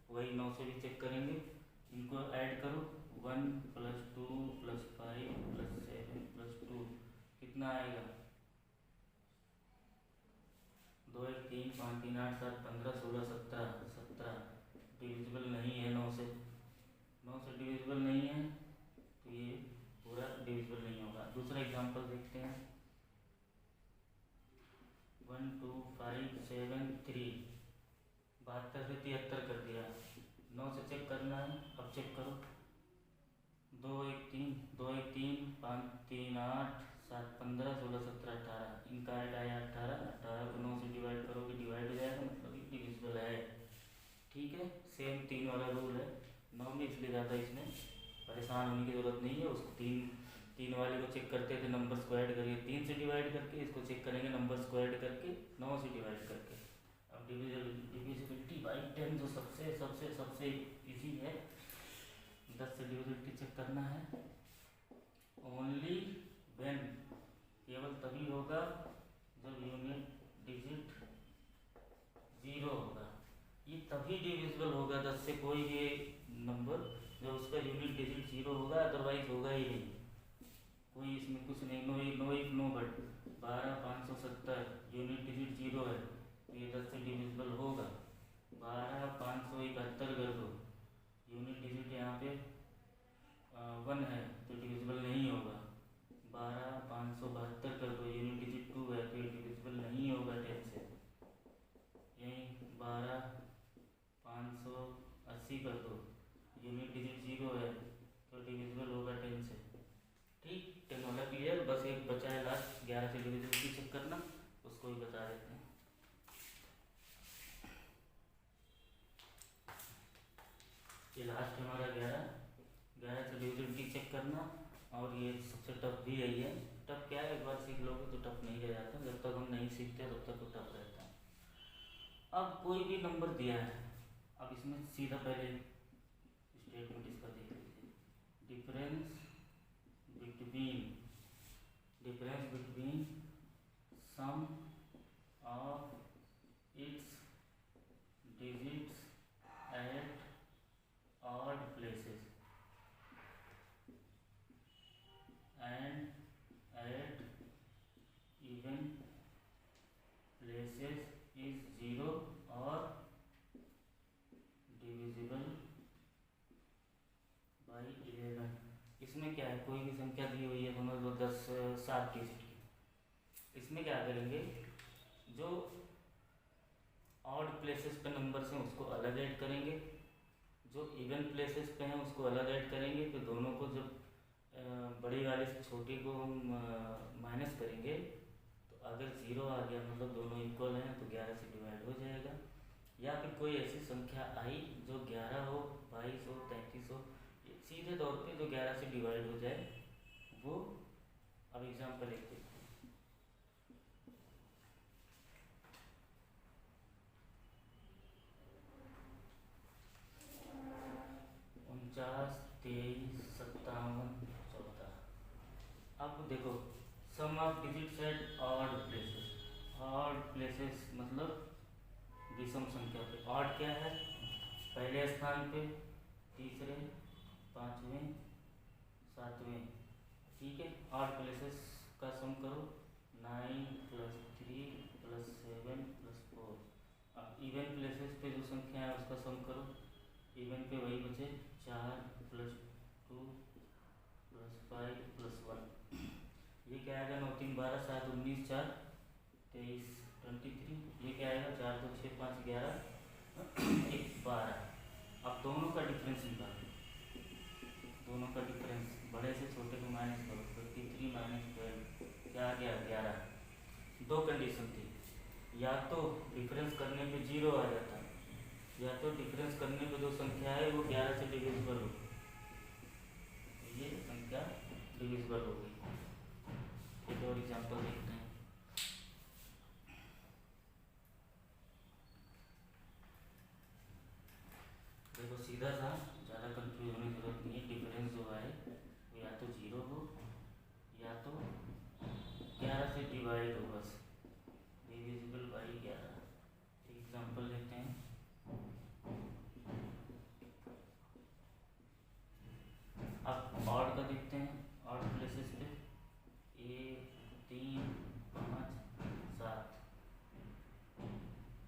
वही 9 से भी चेक करेंगे। इनको ऐड करो, 1 + 2 + 5 + 7 + 2 कितना आएगा, 2 1 3 5 3 8 7 15 16 17 17। डिविजिबल नहीं है 9 से, 9 से डिविजिबल नहीं है तो ये पूरा डिविजिबल नहीं होगा। दूसरा एग्जांपल देखते हैं, 1 2 5 7 3, 72 से 73 कर दिया, 9 से चेक करना है। अब चेक करो, 2 1 3 2 1 3 5 3 8 7 15 16 17 18, इनका ऐड आया 18। 18 को 9 से डिवाइड करोगे, डिवाइड हो जाएगा, मतलब डिविजिबल है। ठीक है, सेम 3 वाला रूल है। 9 में इसलिए ज़्यादा इसमें परेशान होने की ज़रूरत नहीं है। उसको 3 वाले को चेक करते थे, नंबर को ऐड करिए 3 से डिवाइड करके, इसको चेक करेंगे नंबर्स को ऐड करके 9 से डिवाइड करके। अब डिविजिबिलिटी बाई 10 जो सबसे सबसे सबसे इजी है, 10 से डिविजिबिलिटी चेक करना है। ओनली व्हेन, केवल तभी होगा जब यूनिट डिजिट 0 होगा। ये तभी डिविजिबल होगा 10 से कोई भी नंबर जब उसका यूनिट डिजिट 0 होगा, अदरवाइज होगा ही नहीं। कोई इसमें कुछ नहीं, no if no but. 12,570 unit digit 0 है तो ये 10 से डिविजिबल होगा। 12,571 कर दो, यूनिट डिजिट यहाँ पे 1 है तो डिविजिबल नहीं होगा। 12,572 कर दो, यूनिट डिजिट 2 है तो ये डिविजिबल नहीं होगा 10 से। यहीं 12,580 कर दो, यूनिट डिजिट 0 है तो डिविजिबल होगा 10 से। ठीक, 10 वाला क्लियर। बस एक बचा है लास्ट, 11 से डिविजिबिलिटी चेक करना, उसको भी बता देते हैं। ये लास्ट हमारा 11 से डिविजिबिलिटी चेक करना। और ये सबसे टफ भी यही है। टफ क्या है, एक बार सीख लोगे तो टफ नहीं रह जाता, जब तक हम नहीं सीखते तब तक तो टफ रहता है। अब कोई भी नंबर दिया है, अब इसमें सीधा पहले स्टेटमेंट इसका देख लीजिए, difference between sum of its digits at odd places and at even places is 0 और डिविजिबल बाई 11। इसमें क्या है, कोई भी संख्या दी हुई है, समझ लो 10 7 डिजिट की। इसमें क्या करेंगे, जो ऑड प्लेसेस पे नंबर्स हैं उसको अलग ऐड करेंगे, जो इवन प्लेसेस पे हैं उसको अलग ऐड करेंगे। तो दोनों को जब बड़ी वाले से छोटी को हम माइनस करेंगे तो अगर 0 आ गया मतलब दोनों इक्वल हैं तो 11 से डिवाइड हो जाएगा। या फिर कोई ऐसी संख्या आई जो 11 हो, 22 हो, 33 हो, सीधे तौर पे जो 11 से डिवाइड हो जाए वो। अब एग्जाम्पल एक देखते हैं, 49 23 57 14। अब देखो, sum of digits at odd places. Odd places मतलब विषम संख्या पे। ऑड क्या है, पहले स्थान पे, तीसरे, पांचवें, सातवें। ठीक है, ऑड प्लेसेस का सम करो, 9 + 3 + 7 + 4। अब इवन प्लेसेस पे जो संख्या है उसका सम करो, इवन पे वही बचे 4 + 2 + 5 + 1। ये क्या आएगा, 9 3 12 7 19 4 23 23। ये क्या आएगा, 4 2 6 5 11 1 12। अब दोनों का डिफरेंस निकालो, दोनों का डिफरेंस, बड़े से छोटे को माइनस करो, 23 - 12 क्या आ गया 11। दो कंडीशन थी, या तो डिफरेंस करने पे 0 आ जाता, या तो डिफरेंस करने पे जो संख्या है वो 11 से डिविजिबल हो, ये संख्या डिविजिबल हो गई। एक और एग्जांपल देखते हैं। देखो सीधा सा, ज़्यादा कंफ्यूज होने की जरूरत नहीं है। डिफरेंस जो है वो या तो 0 हो या तो 11 से डिवाइड हो, बस डिविजिबल बाई 11। एग्जांपल लेते हैं। अब ऑड का देखते हैं, ऑड प्लेसेस पे 1 3 5 7,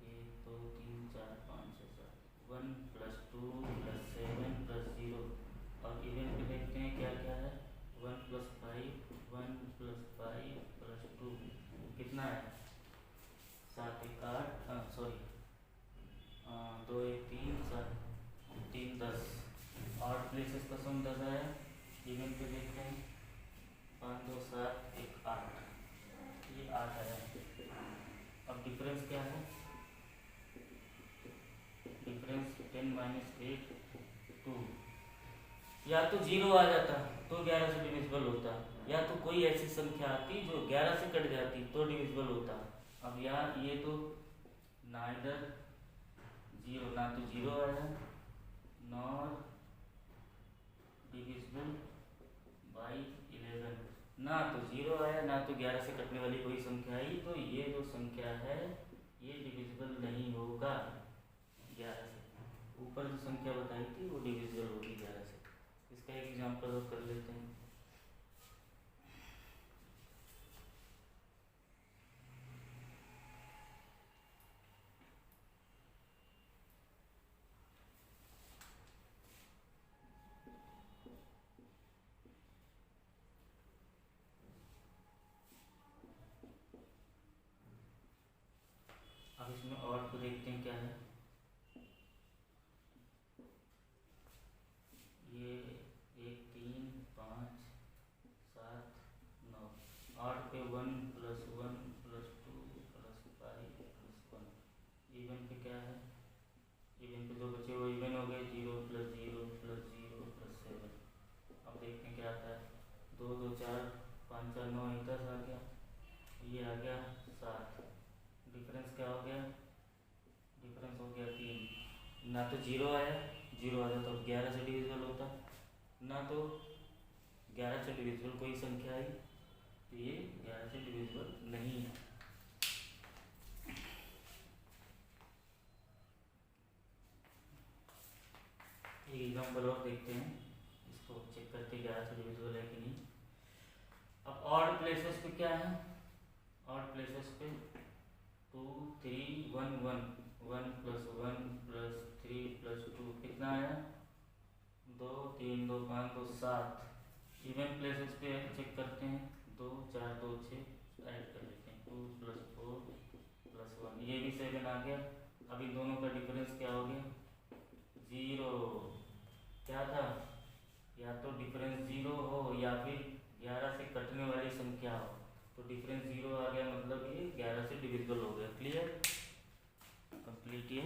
1 2 3 4 5 6 7, 1 + 2 + 7 + 0। और इवन पे देखते हैं क्या क्या है, 1 + 5 1 + 5 + 2 कितना है 7 1 8, सॉरी 2 1 3 7 3 10। ऑड प्लेसेस का सम 10 आया। इवन पे देखते हैं 5 2 7 1 8, ये 8 आया। अब डिफरेंस क्या है, डिफरेंस 10 - 8 2। या तो 0 आ जाता तो 11 से डिविजिबल होता, या तो कोई ऐसी संख्या आती जो 11 से कट जाती तो डिविजिबल होता। अब यहाँ ये तो नाइदर 0, ना तो 0 आया नॉर डिविजिबल बाई 11, ना तो 0 आया ना तो 11 से कटने वाली कोई संख्या आई, तो ये जो संख्या है ये डिविजिबल नहीं होगा 11 से। ऊपर जो संख्या बताई थी वो डिविजिबल होगी 11 से। इसका एक एग्जांपल और कर लेते हैं। अब इसमें और को देखते हैं क्या है। ये 1 3 5 7 9, 8 पे 1 + 1 + 2 + 5 + 1। इवन पे क्या है, इवन पे जो बचे वो इवन हो गए 0 + 0 + 0 + 7। अब देखते हैं क्या आता है, 2 2 4 5 4 9 1 10 आ गया, ये आ गया 7। डिफरेंस क्या हो गया, डिफरेंस हो गया 3। ना तो 0 आया, 0 आ जाता तो 11 से डिविजिबल होता, ना तो 11 से डिविजिबल कोई संख्या आई, तो ये 11 से डिविजिबल नहीं है। एक एग्जांपल और देखते हैं, इसको चेक करते 11 से डिविजिबल है कि नहीं। अब ऑड प्लेसेस पे क्या है, ऑड प्लेसेस पे 2 3 1 1 1 + 1 + 3 + 2 कितना आया 2 3 2 5 2 7। इवन प्लेसेस पे चेक करते हैं 2 4 2 6 ऐड कर लेते हैं 2 + 4 + 1, ये भी 7 आ गया। अब इन दोनों का डिफरेंस क्या हो गया 0। क्या था, या तो डिफरेंस 0 हो या फिर 11 से कटने वाली संख्या हो, तो डिफरेंस 0 आ गया मतलब ये 11 से डिविजिबल हो गया। क्लियर, कंप्लीट ये।